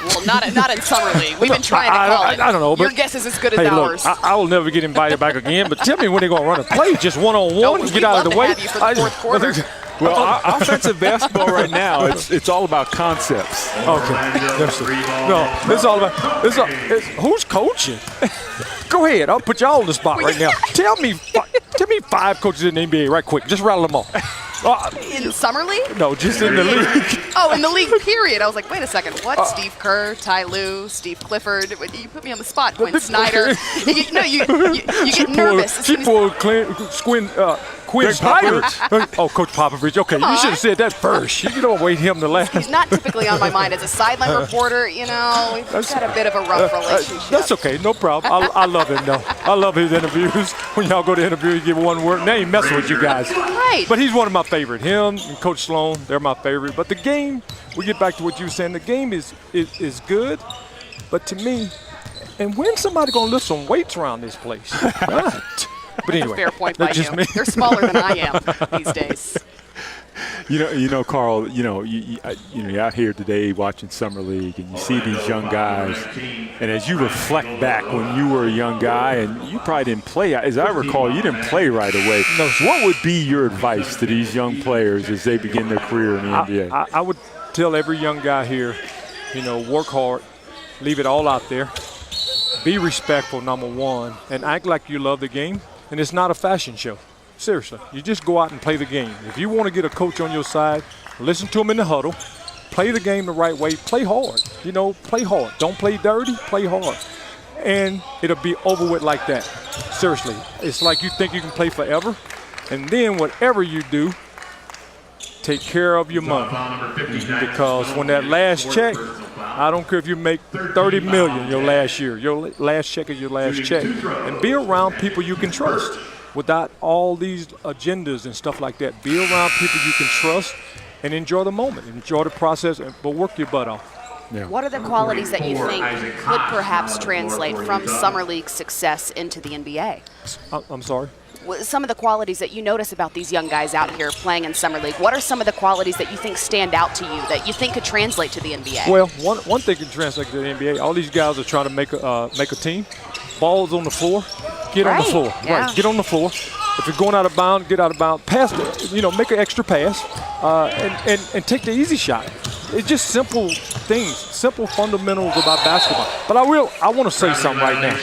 Well, not in Summer League. We've been trying to call it. I don't know. Your but guess is as good as hey, ours. Look, I will never get invited back again. But tell me when they're going to run a play, just one-on-one, and get out of the way. Have you for the fourth quarter. Well, offensive basketball right now, it's all about concepts. Okay. No, it's all about who's coaching. Go ahead. I'll put y'all on the spot right now. Tell me 5 coaches in the NBA right quick. Just rattle them off. In Summer League? No, just in the league. Oh, in the league, period. I was like, wait a second. What? Steve Kerr, Ty Lue, Steve Clifford. You put me on the spot. Quinn Snyder. You get nervous. She pulled Quinn Snyder. Oh, Coach Popovich. Okay, you should have said that first. You don't wait him to last. He's not typically on my mind as a sideline reporter. You know, we've got a bit of a rough relationship. That's okay. No problem. I love him, though. I love his interviews. When y'all go to interview, you give one word. They ain't messing with you guys. Right. But he's one of my favorite. Him and Coach Sloan, they're my favorite. But the game, we get back to what you were saying, the game is good. But to me, and when somebody going to lift some weights around this place? But anyway, fair point by just you. Me. They're smaller than I am these days. You know, Carl. You're out here today watching Summer League, and you see these young guys. And as you reflect back when you were a young guy, and you probably didn't play, as I recall, you didn't play right away. No. What would be your advice to these young players as they begin their career in the NBA? I would tell every young guy here, work hard, leave it all out there, be respectful, number one, and act like you love the game. And it's not a fashion show. Seriously. You just go out and play the game. If you want to get a coach on your side, listen to him in the huddle. Play the game the right way. Play hard. Play hard. Don't play dirty. Play hard. And it'll be over with like that. Seriously. It's like you think you can play forever. And then whatever you do, take care of your money. Because when that last check, I don't care if you make $30 million your last year. Your last check is your last check. And be around people you can trust without all these agendas and stuff like that. Be around people you can trust and enjoy the moment. Enjoy the process, but work your butt off. Yeah. What are the qualities that you think could perhaps translate from Summer League success into the NBA? I'm sorry? Some of the qualities that you notice about these young guys out here playing in Summer League, what are some of the qualities that you think stand out to you that you think could translate to the NBA? Well, one thing can translate to the NBA. All these guys are trying to make a team. Balls on the floor, get on the floor. Yeah. Right, get on the floor. If you're going out of bounds, get out of bounds. Pass, make an extra pass, and take the easy shot. It's just simple things, simple fundamentals about basketball. But I want to say something right now.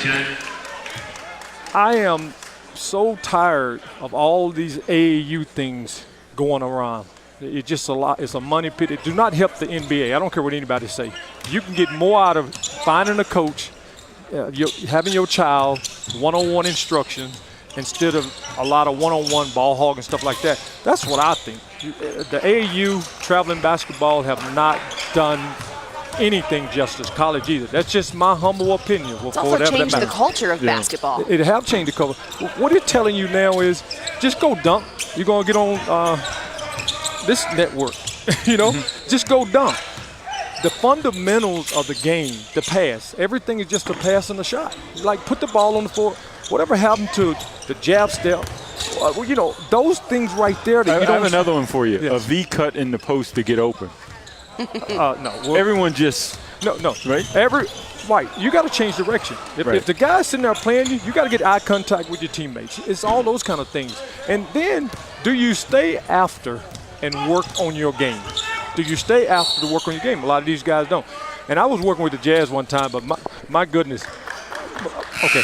I am so tired of all these AAU things going around. It's just a lot. It's a money pit. It do not help the NBA. I don't care what anybody say. You can get more out of finding a coach, having your child one-on-one instruction instead of a lot of one-on-one ball hog and stuff like that. That's what I think. The AAU traveling basketball have not done anything justice, college either. That's just my humble opinion. It's also changed the culture of basketball. It have changed the culture. What it's telling you now is just go dunk. You're going to get on this network, Just go dunk. The fundamentals of the game, the pass, everything is just a pass and a shot. Like put the ball on the floor. Whatever happened to the jab step, those things right there. That I have another one for you. Yes. A V cut in the post to get open. No. Well, everyone just no. Right? You got to change direction. If the guy's sitting there playing you got to get eye contact with your teammates. It's all those kind of things. And then, do you stay after and work on your game? Do you stay after to work on your game? A lot of these guys don't. And I was working with the Jazz one time, but my goodness. Okay.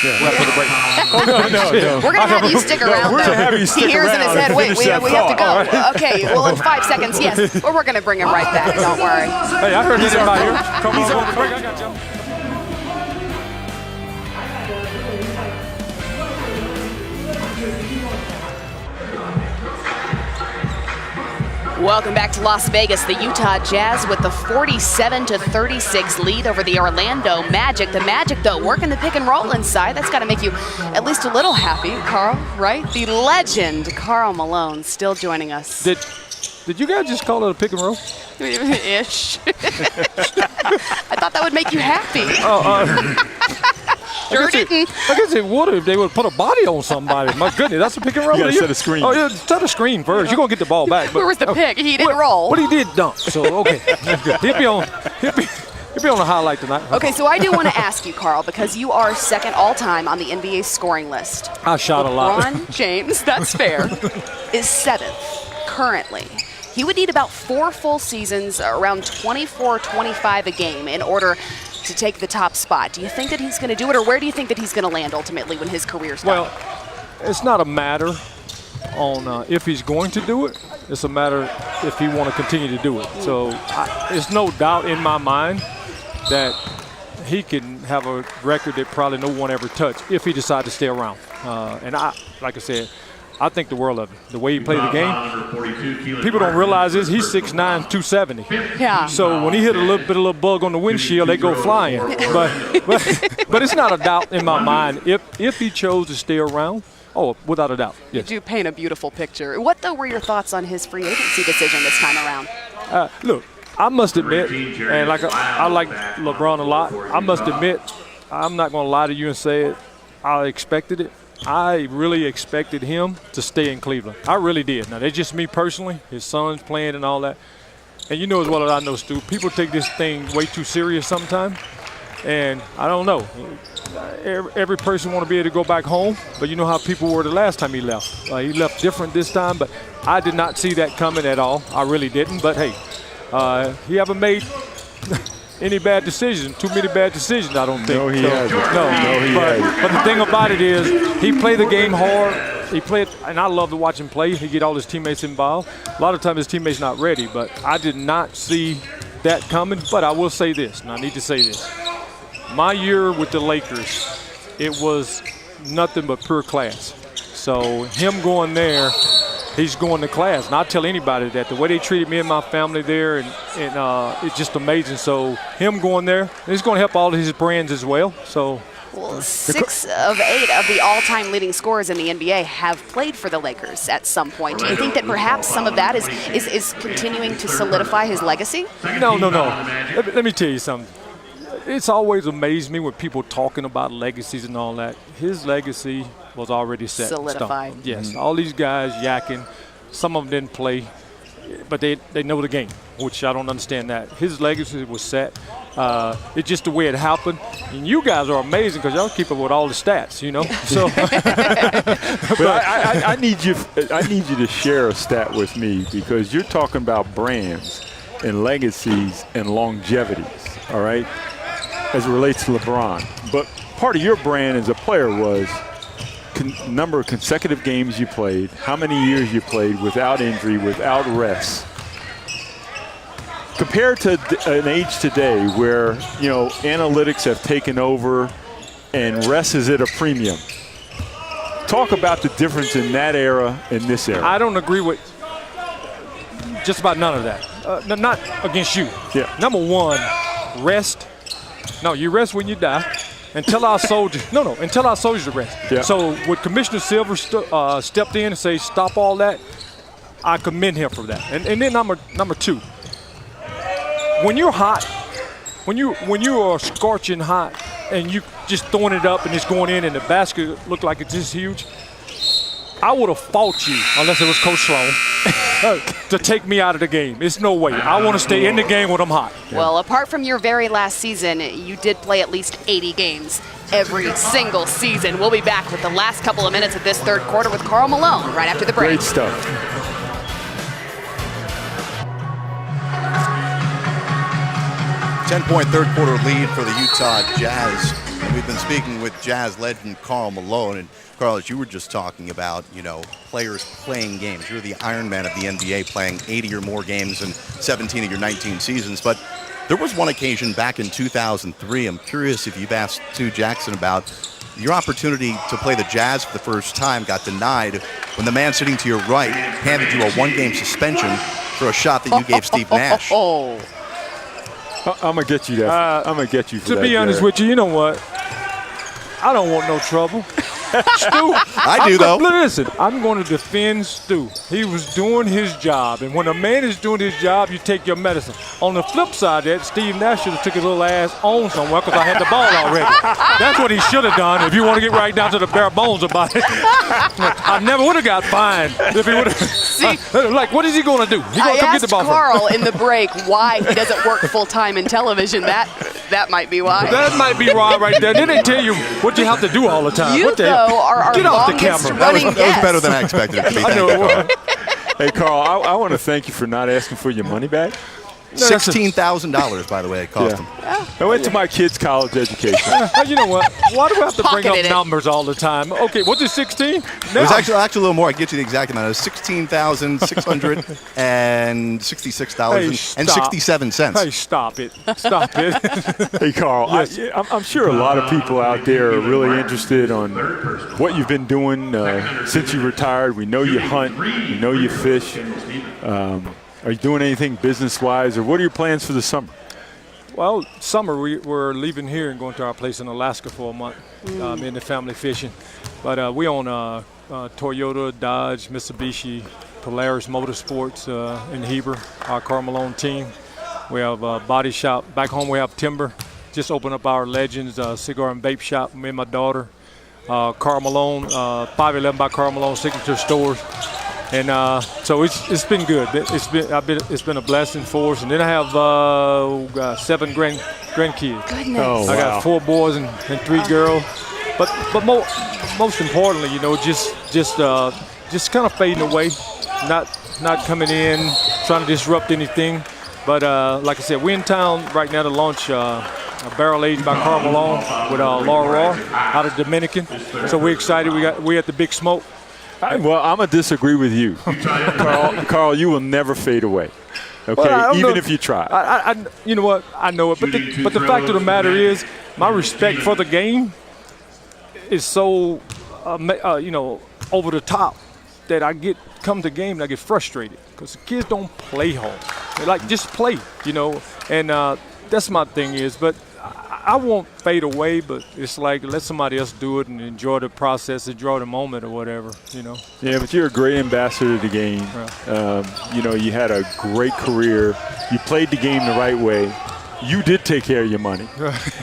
Yeah, we'll have to take a break. No. We're going to have you stick around, We're though. going to have you stick He hears around in his head, and wait, finish we that have to go. thought. All right. Okay, well, in 5 seconds, yes. But we're going to bring him right back, don't worry. Hey, I heard he's in my ear. Come on, break. I got you. Welcome back to Las Vegas. The Utah Jazz with the 47-36 lead over the Orlando Magic. The Magic, though, working the pick and roll inside. That's got to make you at least a little happy, Carl, right? The legend, Karl Malone, still joining us. Did you guys just call it a pick and roll? Ish. I thought that would make you happy. Sure didn't. I guess it would if they would put a body on somebody. My goodness, that's a pick and roll. You got to set a screen. Oh, yeah, set a screen first. You're going to get the ball back. Where was the pick? He didn't roll. But he did dunk, so okay. He'll be on the highlight tonight. Okay, so I do want to ask you, Carl, because you are second all-time on the NBA scoring list. I shot a lot. LeBron James, that's fair, is seventh currently. He would need about 4 full seasons, around 24-25 a game, in order to take the top spot. Do you think that he's going to do it, or where do you think that he's going to land ultimately when his career's done? Well, it's not a matter on if he's going to do it. It's a matter if he want to continue to do it. So there's no doubt in my mind that he can have a record that probably no one ever touched if he decides to stay around. And like I said, I think the world of it. The way he played the game, people don't realize this. He's 6'9", 270. Yeah. So when he hit a little bug on the windshield, they go flying. But it's not a doubt in my mind if he chose to stay around. Oh, without a doubt. Yes. You do paint a beautiful picture. What, though, were your thoughts on his free agency decision this time around? Look, I must admit, and I like LeBron a lot, I must admit, I'm not going to lie to you and say it. I expected it. I really expected him to stay in Cleveland. I really did. Now, that's just me personally. His son's playing and all that. And you know as well as I know, Stu, people take this thing way too serious sometimes. And I don't know. Every person want to be able to go back home, but you know how people were the last time he left. He left different this time, but I did not see that coming at all. I really didn't. But, hey, he haven't made any bad decisions, too many bad decisions, I don't think. No, he hasn't. No, he hasn't. But the thing about it is he played the game hard. He played, and I love to watch him play. He get all his teammates involved. A lot of times his teammates not ready, but I did not see that coming. But I will say this, and I need to say this. My year with the Lakers, it was nothing but pure class. So him going there, he's going to class. And I'll tell anybody that. The way they treated me and my family there, and it's just amazing. So him going there, it's going to help all of his brands as well. So. Well, 6 of 8 of the all-time leading scorers in the NBA have played for the Lakers at some point. Do you think that perhaps some of that is continuing to solidify his legacy? No. Let me tell you something. It's always amazed me when people talking about legacies and all that. His legacy was already set. Solidified. Yes, all these guys yakking. Some of them didn't play, but they know the game, which I don't understand that. His legacy was set. It's just the way it happened. And you guys are amazing because y'all keep up with all the stats, you know. So, but I need you to share a stat with me because you're talking about brands and legacies and longevities, all right, as it relates to LeBron. But part of your brand as a player was number of consecutive games you played, how many years you played without injury, without rest. Compared to an age today where, you know, analytics have taken over and rest is at a premium. Talk about the difference in that era and this era. I don't agree with just about none of that. Not against you. Yeah. Number one, rest. No, you rest when you die. Until our soldiers, until our soldiers rest. Yeah. So when Commissioner Silver stepped in and say stop all that, I commend him for that. And then number two, when you're hot, when you are scorching hot and you just throwing it up and it's going in and the basket look like it's this huge, I would have fought you, unless it was Coach Sloan, to take me out of the game. It's no way. I want to stay in the game when I'm hot. Well, apart from your very last season, you did play at least 80 games every single season. We'll be back with the last couple of minutes of this third quarter with Karl Malone right after the break. Great stuff. 10-point third quarter lead for the Utah Jazz. And we've been speaking with Jazz legend Karl Malone. And Karl, as you were just talking about, you know, players playing games. You're the Iron Man of the NBA, playing 80 or more games in 17 of your 19 seasons. But there was one occasion back in 2003. I'm curious if you've asked Stu Jackson about your opportunity to play the Jazz for the first time got denied when the man sitting to your right handed you a one-game suspension for a shot that you gave Steve Nash. Oh, I'm gonna get you that. I'm gonna get you for that. To be honest with you, you know what? I don't want no trouble. Stu, I do, though. Listen, I'm going to defend Stu. He was doing his job, and when a man is doing his job, you take your medicine. On the flip side of that, Steve Nash should have took his little ass on somewhere because I had the ball already. That's what he should have done if you want to get right down to the bare bones about it. I never would have got fined if he would have. See, like, what is he going to do? He's going I to come get asked the ball from Carl in the break why he doesn't work full-time in television. That might be why. That might be wrong right there. They didn't tell you what you have to do all the time. You, what the though, hell? are our Get off the longest camera. running That was guest. better than I expected it to be. I know it was. Hey, Carl, I want to thank you for not asking for your money back. $16,000, by the way, it cost him. I went to my kid's college education. You know what? Why do we have to bring Pocketed up it. numbers all the time? Okay, what's it, 16? It was actually a little more. I can get you the exact amount. It was $16,666.67. Hey, stop it. Stop it. Hey, Carl, I'm sure a lot of people out there are really interested on what you've been doing since you retired. We know you hunt. We know you fish. Are you doing anything business-wise, or what are your plans for the summer? Well, summer, we're leaving here and going to our place in Alaska for a month, in the family fishing. But we own Toyota, Dodge, Mitsubishi, Polaris Motorsports in Heber, our Karl Malone team. We have a body shop. Back home we have Timber. Just opened up our Legends cigar and vape shop, me and my daughter. Karl Malone, 511 by Karl Malone signature stores. And so it's been good. It's been a blessing for us. And then I have 7 grandkids. Goodness. Oh, I got wow. 4 boys and 3 girls. But most importantly, you know, just kind of fading away, not coming in, trying to disrupt anything. But like I said, we're in town right now to launch a barrel aged by Karl Malone with Laura Raw out of Dominican. So we're excited. We're at the Big Smoke. Well, I'm going to disagree with you. Carl, you will never fade away. Okay, Well, even if you try. You know what? I know it. But the fact of the matter is, my respect for the game is so, over the top that I come to game and I get frustrated because the kids don't play hard. They like just play, you know. And that's my thing is, but I won't fade away, but it's like let somebody else do it and enjoy the process, enjoy the moment or whatever, you know. Yeah, but you're a great ambassador to the game. You know, you had a great career. You played the game the right way. You did take care of your money.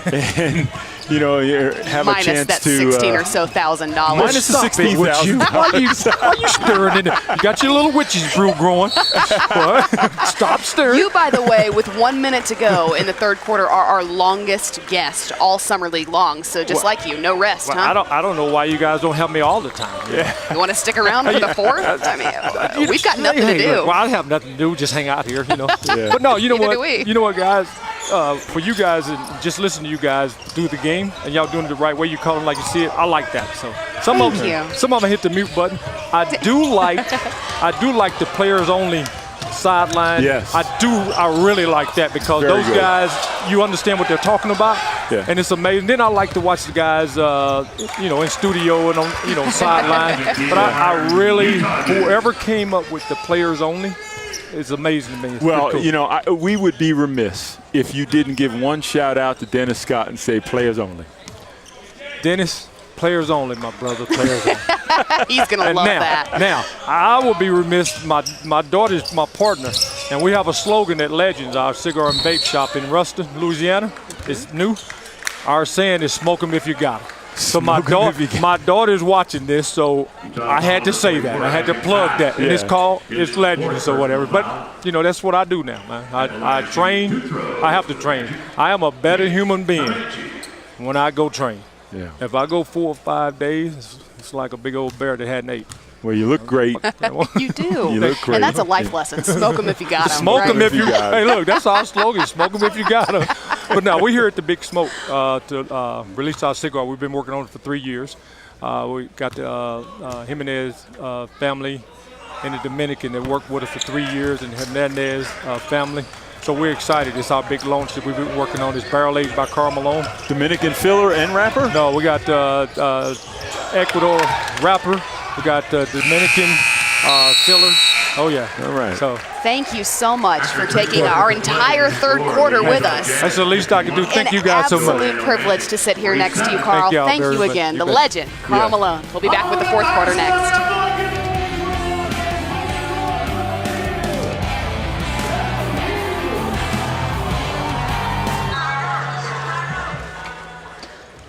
And, you know, you have Minus a chance that to 16 or so thousand dollars. minus the Stop it with you. $16,000. Why you stirring in there? You got your little witch's brew growing. What? Stop stirring. You, by the way, with 1 minute to go in the third quarter, are our longest guest all summer league long. So just like you, no rest, Well, huh? I don't know why you guys don't help me all the time. Yeah. You want to stick around for the fourth? I mean, we've got nothing to do. Look, well, I have nothing to do. Just hang out here, you know. Yeah. But no, you know Neither do what? we. You know what, guys? For you guys, and just listen to you guys do the game, and y'all doing it the right way. You call them like you see it. I like that. So some of them hit the mute button. I do like the players only sideline. Yes. I really like that because Very those good. guys, you understand what they're talking about, Yeah. and it's amazing. Then I like to watch the guys, in studio and on, sideline. But I really, whoever came up with the players only, it's amazing to me. It's Well, pretty cool. we would be remiss if you didn't give one shout out to Dennis Scott and say players only. Dennis, players only, my brother, players only. He's going to love that. Now, I will be remiss. My daughter's my partner, and we have a slogan at Legends, our cigar and vape shop in Ruston, Louisiana. It's new. Our saying is "Smoke 'em if you got 'em." So my daughter's watching this, so I had to say that. I had to plug that. And it's Legends or whatever. But, that's what I do now, man. I train. I have to train. I am a better human being when I go train. Yeah. If I go 4 or 5 days, it's like a big old bear that hadn't ate. Well, you look great. You do. You look great. And that's a life lesson. Smoke them if you got them. Smoke them if you got 'em. Hey, look, that's our slogan. Smoke them if you got them. But now, we're here at the Big Smoke to release our cigar. We've been working on it for 3 years. We got the Jimenez family in the Dominican that worked with us for 3 years, and Hernandez family. So we're excited. It's our big launch that we've been working on. It's barrel aged by Karl Malone. Dominican filler and wrapper? No, we got Ecuador wrapper. We got Dominican filler, Oh, yeah. All right. So Thank you so much for taking our entire third quarter with us. that's the least I can do. Thank An you guys so much. absolute privilege to sit here next to you, Carl. Thank y'all Thank very you much. again. You The bet. legend, Karl Malone. We'll be back with the fourth quarter next.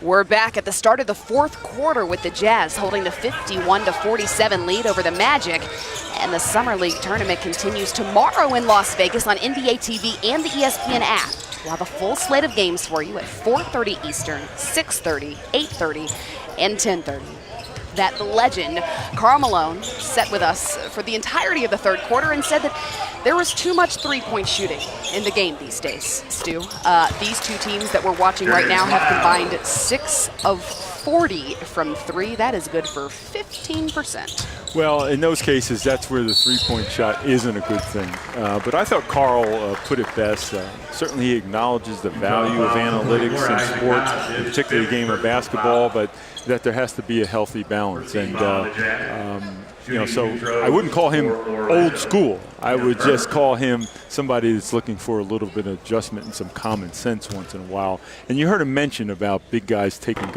We're back at the start of the fourth quarter with the Jazz holding the 51-47 lead over the Magic. And the Summer League tournament continues tomorrow in Las Vegas on NBA TV and the ESPN app. We'll have a full slate of games for you at 4:30 Eastern, 6:30, 8:30, and 10:30. That legend, Karl Malone, sat with us for the entirety of the third quarter and said that there was too much three-point shooting in the game these days, Stu. These two teams that we're watching right now have combined 6 of 40 from three. That is good for 15%. Well, in those cases, that's where the three-point shot isn't a good thing. But I thought Karl put it best. Certainly he acknowledges the value of analytics in sports, particularly the game of basketball, but that there has to be a healthy balance. And, so I wouldn't call him old school. I would just call him somebody that's looking for a little bit of adjustment and some common sense once in a while. And you heard him mention about big guys taking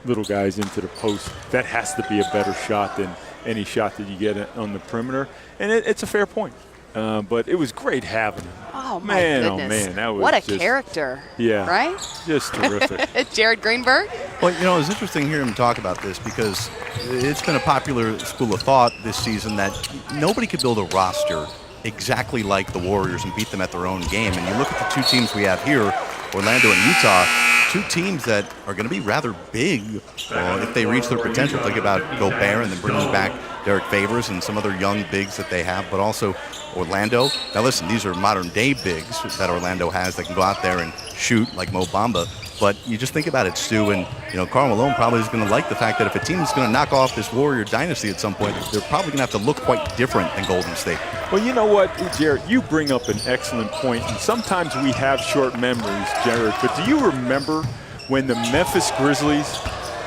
little guys into the post. That has to be a better shot than any shot that you get on the perimeter. And it's a fair point. But it was great having him. Oh, my man, goodness. Oh, man. That was what a just, character. Yeah. Right? Just terrific. Jared Greenberg? Well, it's interesting hearing him talk about this because it's been a popular school of thought this season that nobody could build a roster exactly like the Warriors and beat them at their own game. And you look at the two teams we have here, Orlando and Utah, two teams that are going to be rather big if they reach their potential. Think about Gobert and then bringing back Derek Favors and some other young bigs that they have, but also Orlando. Now listen, these are modern day bigs that Orlando has that can go out there and shoot like Mo Bamba. But you just think about it, Stu, and Karl Malone probably is going to like the fact that if a team is going to knock off this Warrior dynasty at some point, they're probably going to have to look quite different than Golden State. Well, you know what, Jared, you bring up an excellent point, and sometimes we have short memories, Jared, but do you remember when the Memphis Grizzlies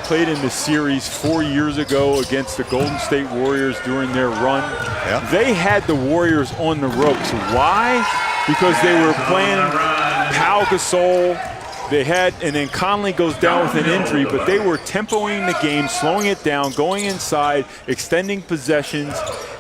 played in the series 4 years ago against the Golden State Warriors during their run? Yeah. They had the Warriors on the ropes. Why? Because they were playing Pau Gasol. And then Conley goes down with an injury, but they were tempoing the game, slowing it down, going inside, extending possessions,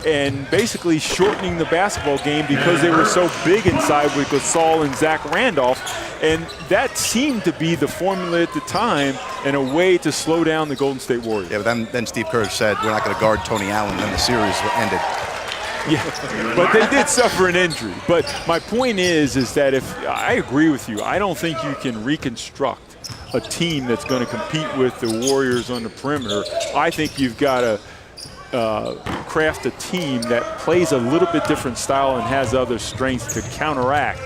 and basically shortening the basketball game because they were so big inside with Gasol and Zach Randolph. And that seemed to be the formula at the time and a way to slow down the Golden State Warriors. Yeah, but then Steve Kerr said, we're not going to guard Tony Allen, and then the series ended. Yeah, but they did suffer an injury. But my point is that if I agree with you, I don't think you can reconstruct a team that's going to compete with the Warriors on the perimeter. I think you've got to craft a team that plays a little bit different style and has other strengths to counteract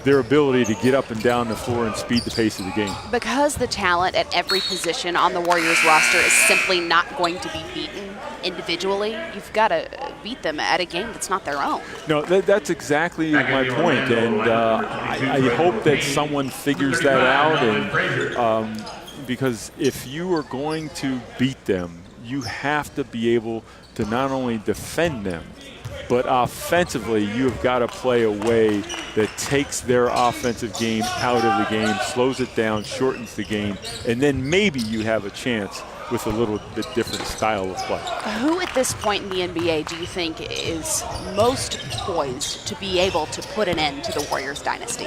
their ability to get up and down the floor and speed the pace of the game. Because the talent at every position on the Warriors roster is simply not going to be beaten individually, you've got to beat them at a game that's not their own. No, that's exactly my point, and I hope that someone figures that out. And because if you are going to beat them, you have to be able to not only defend them, but offensively, you have got to play a way that takes their offensive game out of the game, slows it down, shortens the game, and then maybe you have a chance with a little bit different style of play. Who at this point in the NBA do you think is most poised to be able to put an end to the Warriors dynasty?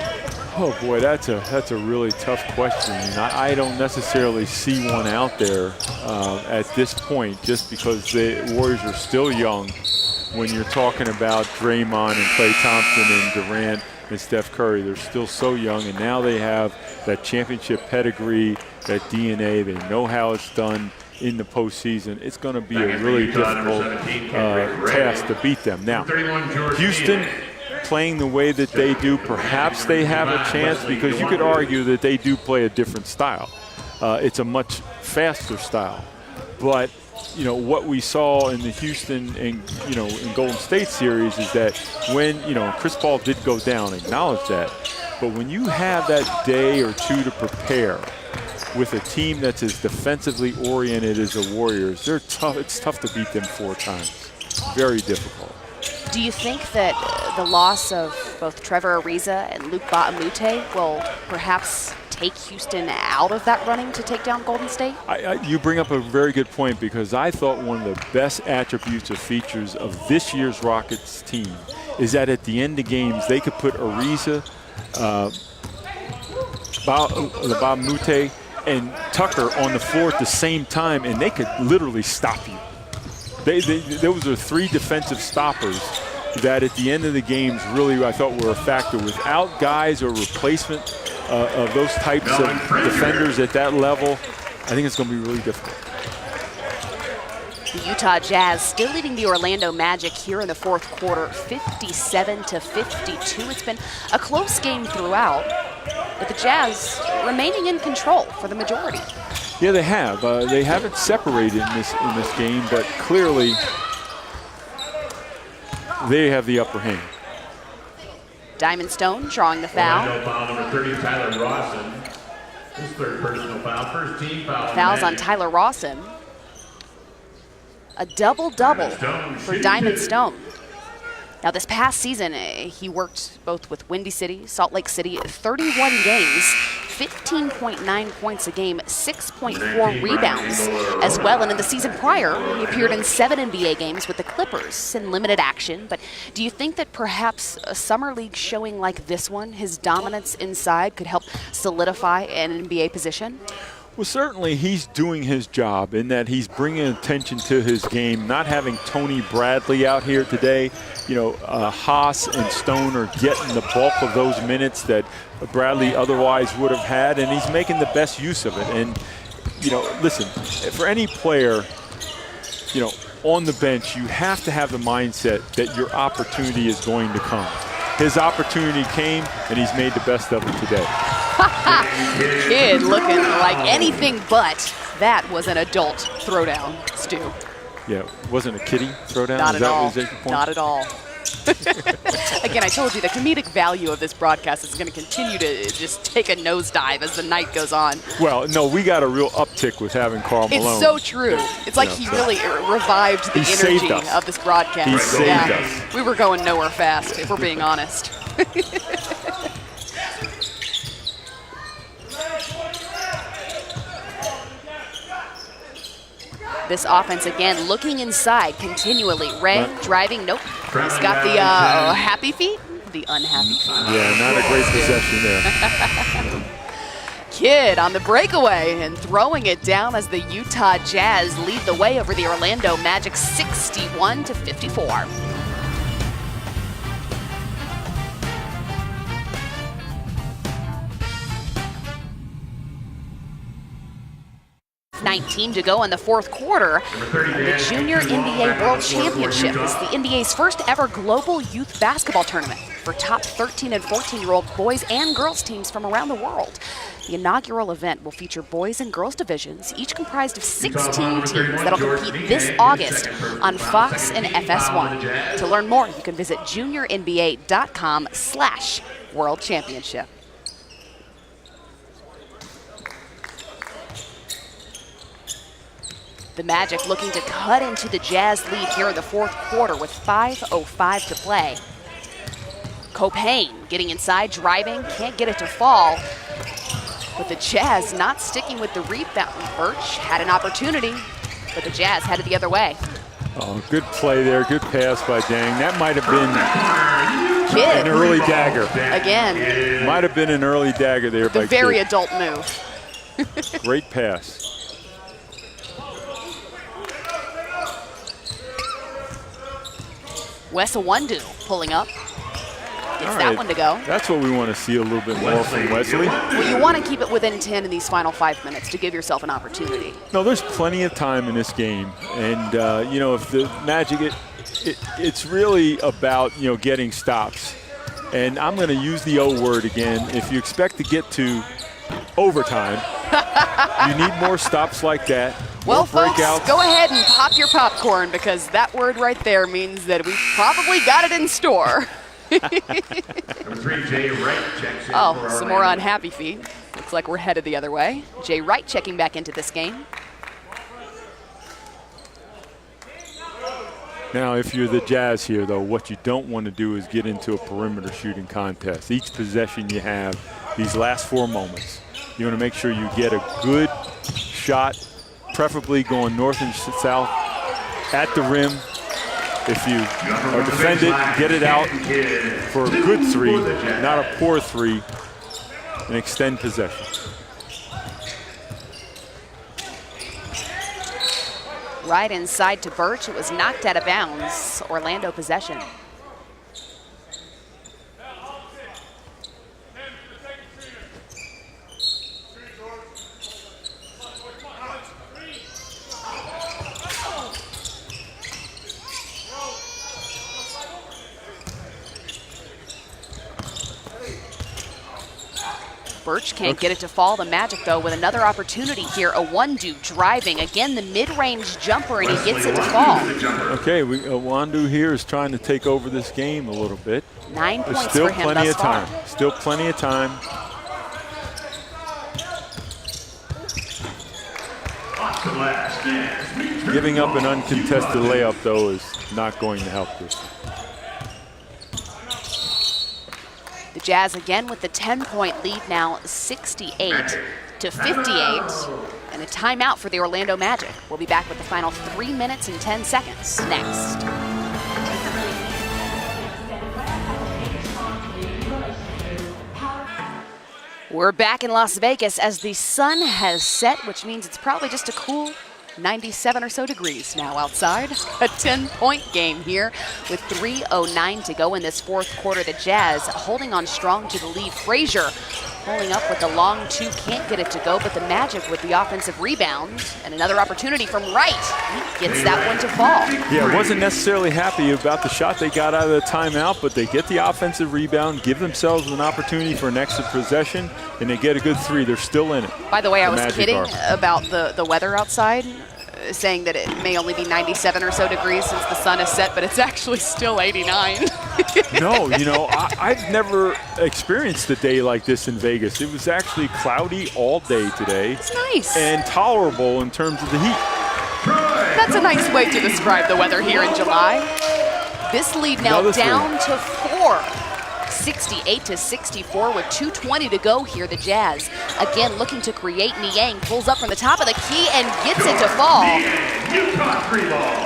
Oh boy, that's a really tough question. I don't necessarily see one out there at this point, just because the Warriors are still young. When you're talking about Draymond and Klay Thompson and Durant and Steph Curry, they're still so young, and now they have that championship pedigree, that DNA. They know how it's done in the postseason. It's going to be a really difficult task to beat them. Now, Houston playing the way that they do, perhaps they have a chance, because you could argue that they do play a different style. It's a much faster style. But what we saw in the Houston and, in Golden State series is that when, Chris Paul did go down, acknowledge that. But when you have that day or two to prepare with a team that's as defensively oriented as the Warriors, they're tough. It's tough to beat them 4 times. Very difficult. Do you think that the loss of both Trevor Ariza and Luke Baamute will perhaps take Houston out of that running to take down Golden State? You bring up a very good point, because I thought one of the best attributes or features of this year's Rockets team is that at the end of games they could put Ariza, Baamute, and Tucker on the floor at the same time, and they could literally stop you. Those are 3 defensive stoppers that at the end of the games really I thought were a factor. Without guys or replacement of those types of defenders at that level, I think it's going to be really difficult. The Utah Jazz still leading the Orlando Magic here in the fourth quarter, 57-52. It's been a close game throughout, but the Jazz remaining in control for the majority. Yeah, they have. They haven't separated in this game, but clearly they have the upper hand. Diamond Stone drawing the foul. Orlando foul number 30, Tyler Rawson. His 3rd personal foul. First team foul. Fouls on Tyler Rawson. A double-double for Diamond Stone. Now, this past season, he worked both with Windy City, Salt Lake City, 31 games, 15.9 points a game, 6.4 rebounds as well. And in the season prior, he appeared in 7 NBA games with the Clippers in limited action. But do you think that perhaps a summer league showing like this one, his dominance inside, could help solidify an NBA position? Well, certainly he's doing his job in that he's bringing attention to his game, not having Tony Bradley out here today. You know, Haas and Stone are getting the bulk of those minutes that Bradley otherwise would have had, and he's making the best use of it. And, you know, listen, for any player, you know, on the bench, you have to have the mindset that your opportunity is going to come. His opportunity came, and he's made the best of it today. Kid looking like anything but. That was an adult throwdown, Stu. Yeah, it wasn't a kiddie throwdown? Not at all. Was that your point? Not at all. Again, I told you the comedic value of this broadcast is going to continue to just take a nosedive as the night goes on. Well, no, we got a real uptick with having Karl Malone. It's so true. It's like he really revived the energy of this broadcast. He saved us. We were going nowhere fast, if we're being honest. This offense, again, looking inside continually. Ray driving, nope. He's got the happy feet, the unhappy feet. Yeah, not a great possession there. Kidd on the breakaway and throwing it down as the Utah Jazz lead the way over the Orlando Magic 61-54. .19 to go in the fourth quarter of the Junior NBA World Championship. It's the NBA's first ever global youth basketball tournament for top 13 and 14-year-old boys and girls teams from around the world. The inaugural event will feature boys and girls divisions, each comprised of 16 teams that'll compete this August on Fox and FS1. To learn more, you can visit juniornba.com/World Championship. The Magic looking to cut into the Jazz lead here in the fourth quarter with 5:05 to play. Copane getting inside, driving, can't get it to fall. But the Jazz not sticking with the rebound. Birch had an opportunity, but the Jazz headed the other way. Oh, good play there, good pass by Dang. That might have been Kidd. an early dagger. Again. Might have been an early dagger there by The very Kidd. adult move. Great pass. Wes Iwundu pulling up. Gets that one to go. That's what we want to see a little bit more from Wesley. Well, you want to keep it within 10 in these final 5 minutes to give yourself an opportunity. No, there's plenty of time in this game. And, you know, if the Magic, it's really about, you know, getting stops. And I'm going to use the O word again. If you expect to get to overtime, you need more stops like that. Well, folks, breakouts. Go ahead and pop your popcorn, because that word right there means that we've probably got it in store. Number 3, Jay Wright checks in Oh, for some Orlando. more unhappy feet. Looks like we're headed the other way. Jay Wright checking back into this game. Now, if you're the Jazz here, though, what you don't want to do is get into a perimeter shooting contest. Each possession you have, these last 4 moments, you want to make sure you get a good shot, preferably going north and south at the rim. If you defend it, get it out for a good 3, not a poor 3, and extend possession. Right inside to Birch. It was knocked out of bounds. Orlando possession. Birch can't get it to fall. The Magic, though, with another opportunity here. Iwundu driving. Again, the mid-range jumper, and he gets it to fall. Okay, Iwundu here is trying to take over this game a little bit. 9 There's points still for him plenty thus of far. time. Still plenty of time. Giving up an uncontested layup, though, is not going to help this. The Jazz again with the 10-point lead now, 68 to 58, and a timeout for the Orlando Magic. We'll be back with the final 3 minutes and 10 seconds next. We're back in Las Vegas as the sun has set, which means it's probably just a cool 97 or so degrees now outside. A 10-point game here with 3:09 to go in this 4th quarter. The Jazz holding on strong to the lead. Frazier pulling up with the long 2, can't get it to go, but the Magic with the offensive rebound and another opportunity from Wright. He gets that one to fall. Yeah, wasn't necessarily happy about the shot they got out of the timeout, but they get the offensive rebound, give themselves an opportunity for an extra possession, and they get a good 3. They're still in it. By the way, I The was Magic kidding are. about the weather outside, saying that it may only be 97 or so degrees since the sun is set, but it's actually still 89. No, you know, I've never experienced a day like this in Vegas. It was actually cloudy all day today. It's nice. And tolerable in terms of the heat. That's a nice way to describe the weather here in July. This lead now Another 3. down to 4. 68 to 64 with 2:20 to go here. The Jazz again looking to create. Niang pulls up from the top of the key and gets it to fall.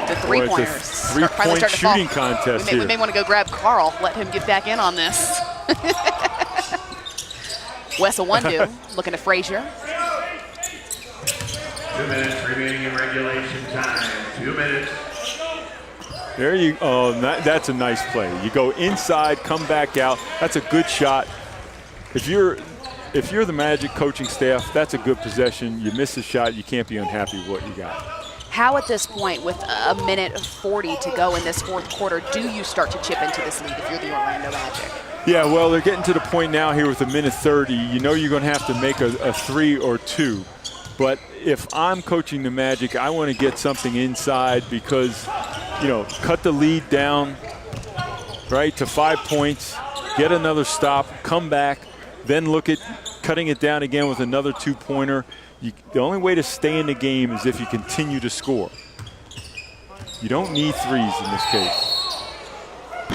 The three-pointers. It's a 3-point shooting contest We here. may want to go grab Carl, let him get back in on this. Wes Iwundu looking to Frazier. 2 minutes remaining in regulation time. 2 minutes. There you oh, that's a nice play. You go inside, come back out. That's a good shot. If you're the Magic coaching staff, that's a good possession. You miss a shot, you can't be unhappy with what you got. How at this point, with a minute 40 to go in this 4th quarter, do you start to chip into this lead if you're the Orlando Magic? Yeah, well, they're getting to the point now here with a minute 30. You know you're going to have to make a 3 or 2. But if I'm coaching the Magic, I want to get something inside because, you know, cut the lead down, right, to 5 points, get another stop, come back, then look at cutting it down again with another 2-pointer. The only way to stay in the game is if you continue to score. You don't need 3s in this case.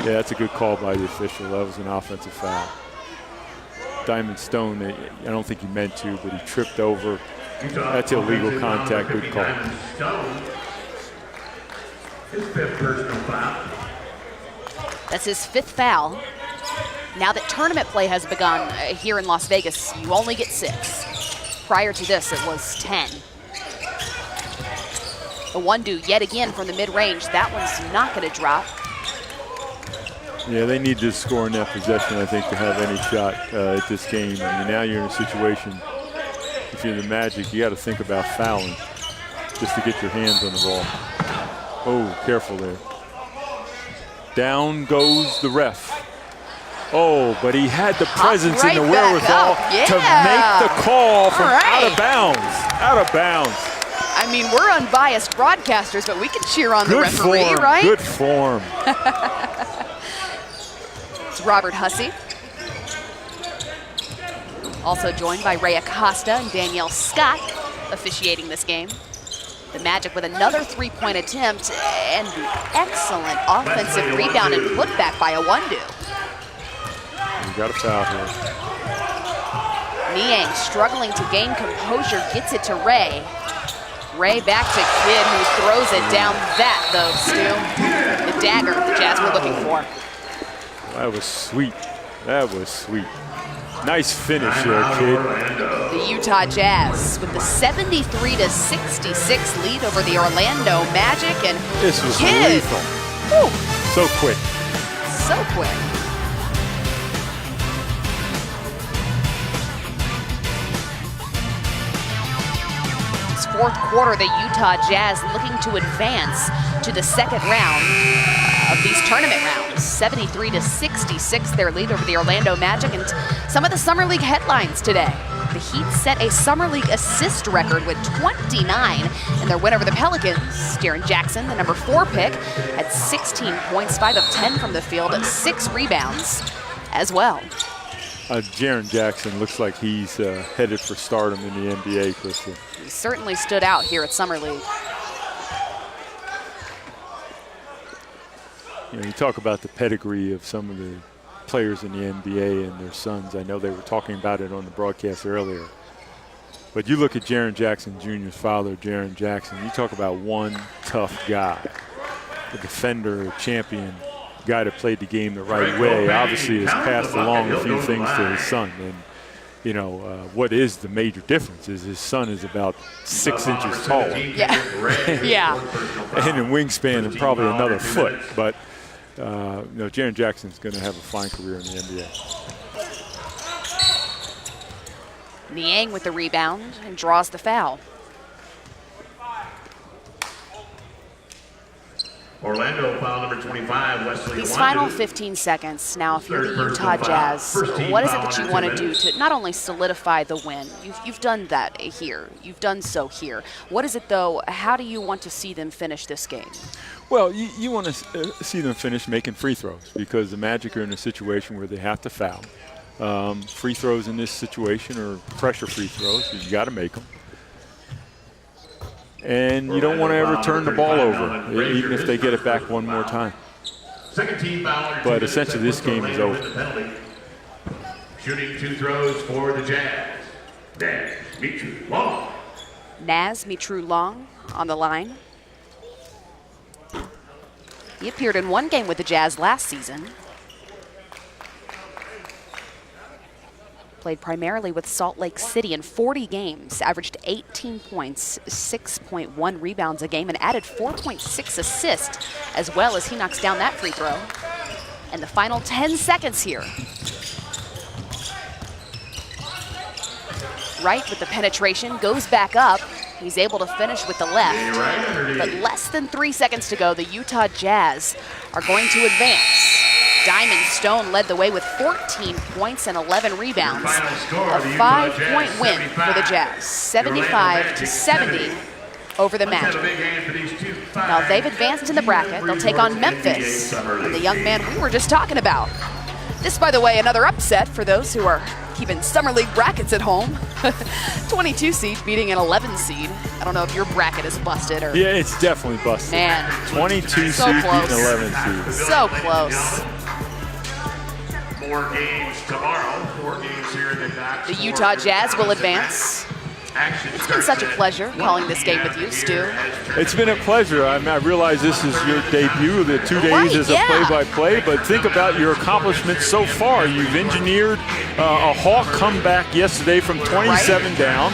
Yeah, that's a good call by the official. That was an offensive foul. Diamond Stone, I don't think he meant to, but he tripped over. That's illegal contact. Good call. His 5th personal foul. That's his 5th foul. Now that tournament play has begun here in Las Vegas, you only get 6. Prior to this, it was 10. Iwundu yet again from the mid-range. That one's not going to drop. Yeah, they need to score in that possession, I think, to have any shot at this game. I mean, now you're in a situation, if you're the Magic, you got to think about fouling just to get your hands on the ball. Oh, careful there. Down goes the ref. Oh, but he had the presence right and the back wherewithal up. Yeah. to make the call from right. out of bounds. Out of bounds. I mean, we're unbiased broadcasters, but we can cheer on the Good referee, form. right? Good form. It's Robert Hussey. Also joined by Ray Acosta and Danielle Scott officiating this game. The Magic with another three-point attempt and the excellent offensive rebound and putback by Awundu. You got a foul here. Niang struggling to gain composure, gets it to Ray. Ray back to Kidd, who throws it down. That, though, Stu, the dagger the Jazz were looking for. That was sweet. That was sweet. Nice finish there, Kidd. The Utah Jazz with the 73-66 lead over the Orlando Magic, and This was Kidd. lethal. Whew, So quick. so quick. This fourth quarter, the Utah Jazz looking to advance to the second round of these tournament rounds. 73-66 their lead over the Orlando Magic, and some of the Summer League headlines today. The Heat set a Summer League assist record with 29 in their win over the Pelicans. Jaren Jackson, the number 4 pick, had 16 points, 5 of 10 from the field, 6 rebounds as well. Jaren Jackson looks like he's headed for stardom in the NBA, Kristen. He certainly stood out here at Summer League. You know, you talk about the pedigree of some of the players in the NBA and their sons. I know they were talking about it on the broadcast earlier. But you look at Jaren Jackson Jr.'s father, Jaren Jackson, you talk about one tough guy, a defender, a champion, a guy that played the game the right way. Obviously has passed along a few things to his son. And, you know, what is the major difference is his son is about 6 inches taller. Yeah. Yeah. And in wingspan and probably another foot. But you know, Jaren Jackson's going to have a fine career in the NBA. Niang with the rebound and draws the foul. Orlando foul number 25, Wesley These Awundu. final 15 seconds. Now, if you're the Utah Jazz, what is it that you want to do to not only solidify the win? You've done that here. You've done so here. What is it, though? How do you want to see them finish this game? Well, you want to see them finish making free throws because the Magic are in a situation where they have to foul. Free throws in this situation are pressure free throws. You got to make them. And you don't want to ever turn the ball over, even if they get it back one more time. Second team foul. But essentially, this game is over. Shooting 2 throws for the Jazz. Naz Mitru Long. Naz Mitru Long on the line. He appeared in one game with the Jazz last season. Played primarily with Salt Lake City in 40 games, averaged 18 points, 6.1 rebounds a game, and added 4.6 assists, as well as he knocks down that free throw. And the final 10 seconds here. Wright with the penetration, goes back up. He's able to finish with the left. But less than 3 seconds to go, the Utah Jazz are going to advance. Diamond Stone led the way with 14 points and 11 rebounds. A 5-point win for the Jazz, 75-70 over the Magic. Now they've advanced in the bracket. They'll take on Memphis and the young man we were just talking about. This, by the way, another upset for those who are keeping Summer League brackets at home. 22 seed beating an 11 seed. I don't know if your bracket is busted or. Yeah, it's definitely busted. Man. 22 So seed close. beating 11 seed. So close. 4 games tomorrow. 4 games here in the Knox. The Utah Jazz will advance. It's been such a pleasure calling this game with you, Stu. It's been a pleasure. I realize this is your debut, the 2 days Right, as a yeah. play-by-play, but think about your accomplishments so far. You've engineered a Hawk comeback yesterday from 27 down.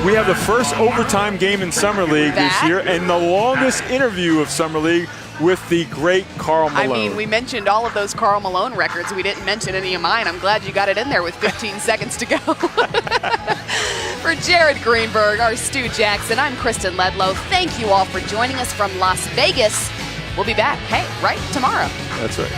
We have the first overtime game in Summer League this year and the longest interview of Summer League with the great Karl Malone. I mean, we mentioned all of those Karl Malone records. We didn't mention any of mine. I'm glad you got it in there with 15 seconds to go. For Jared Greenberg, our Stu Jackson, I'm Kristen Ledlow. Thank you all for joining us from Las Vegas. We'll be back, hey, right tomorrow. That's right.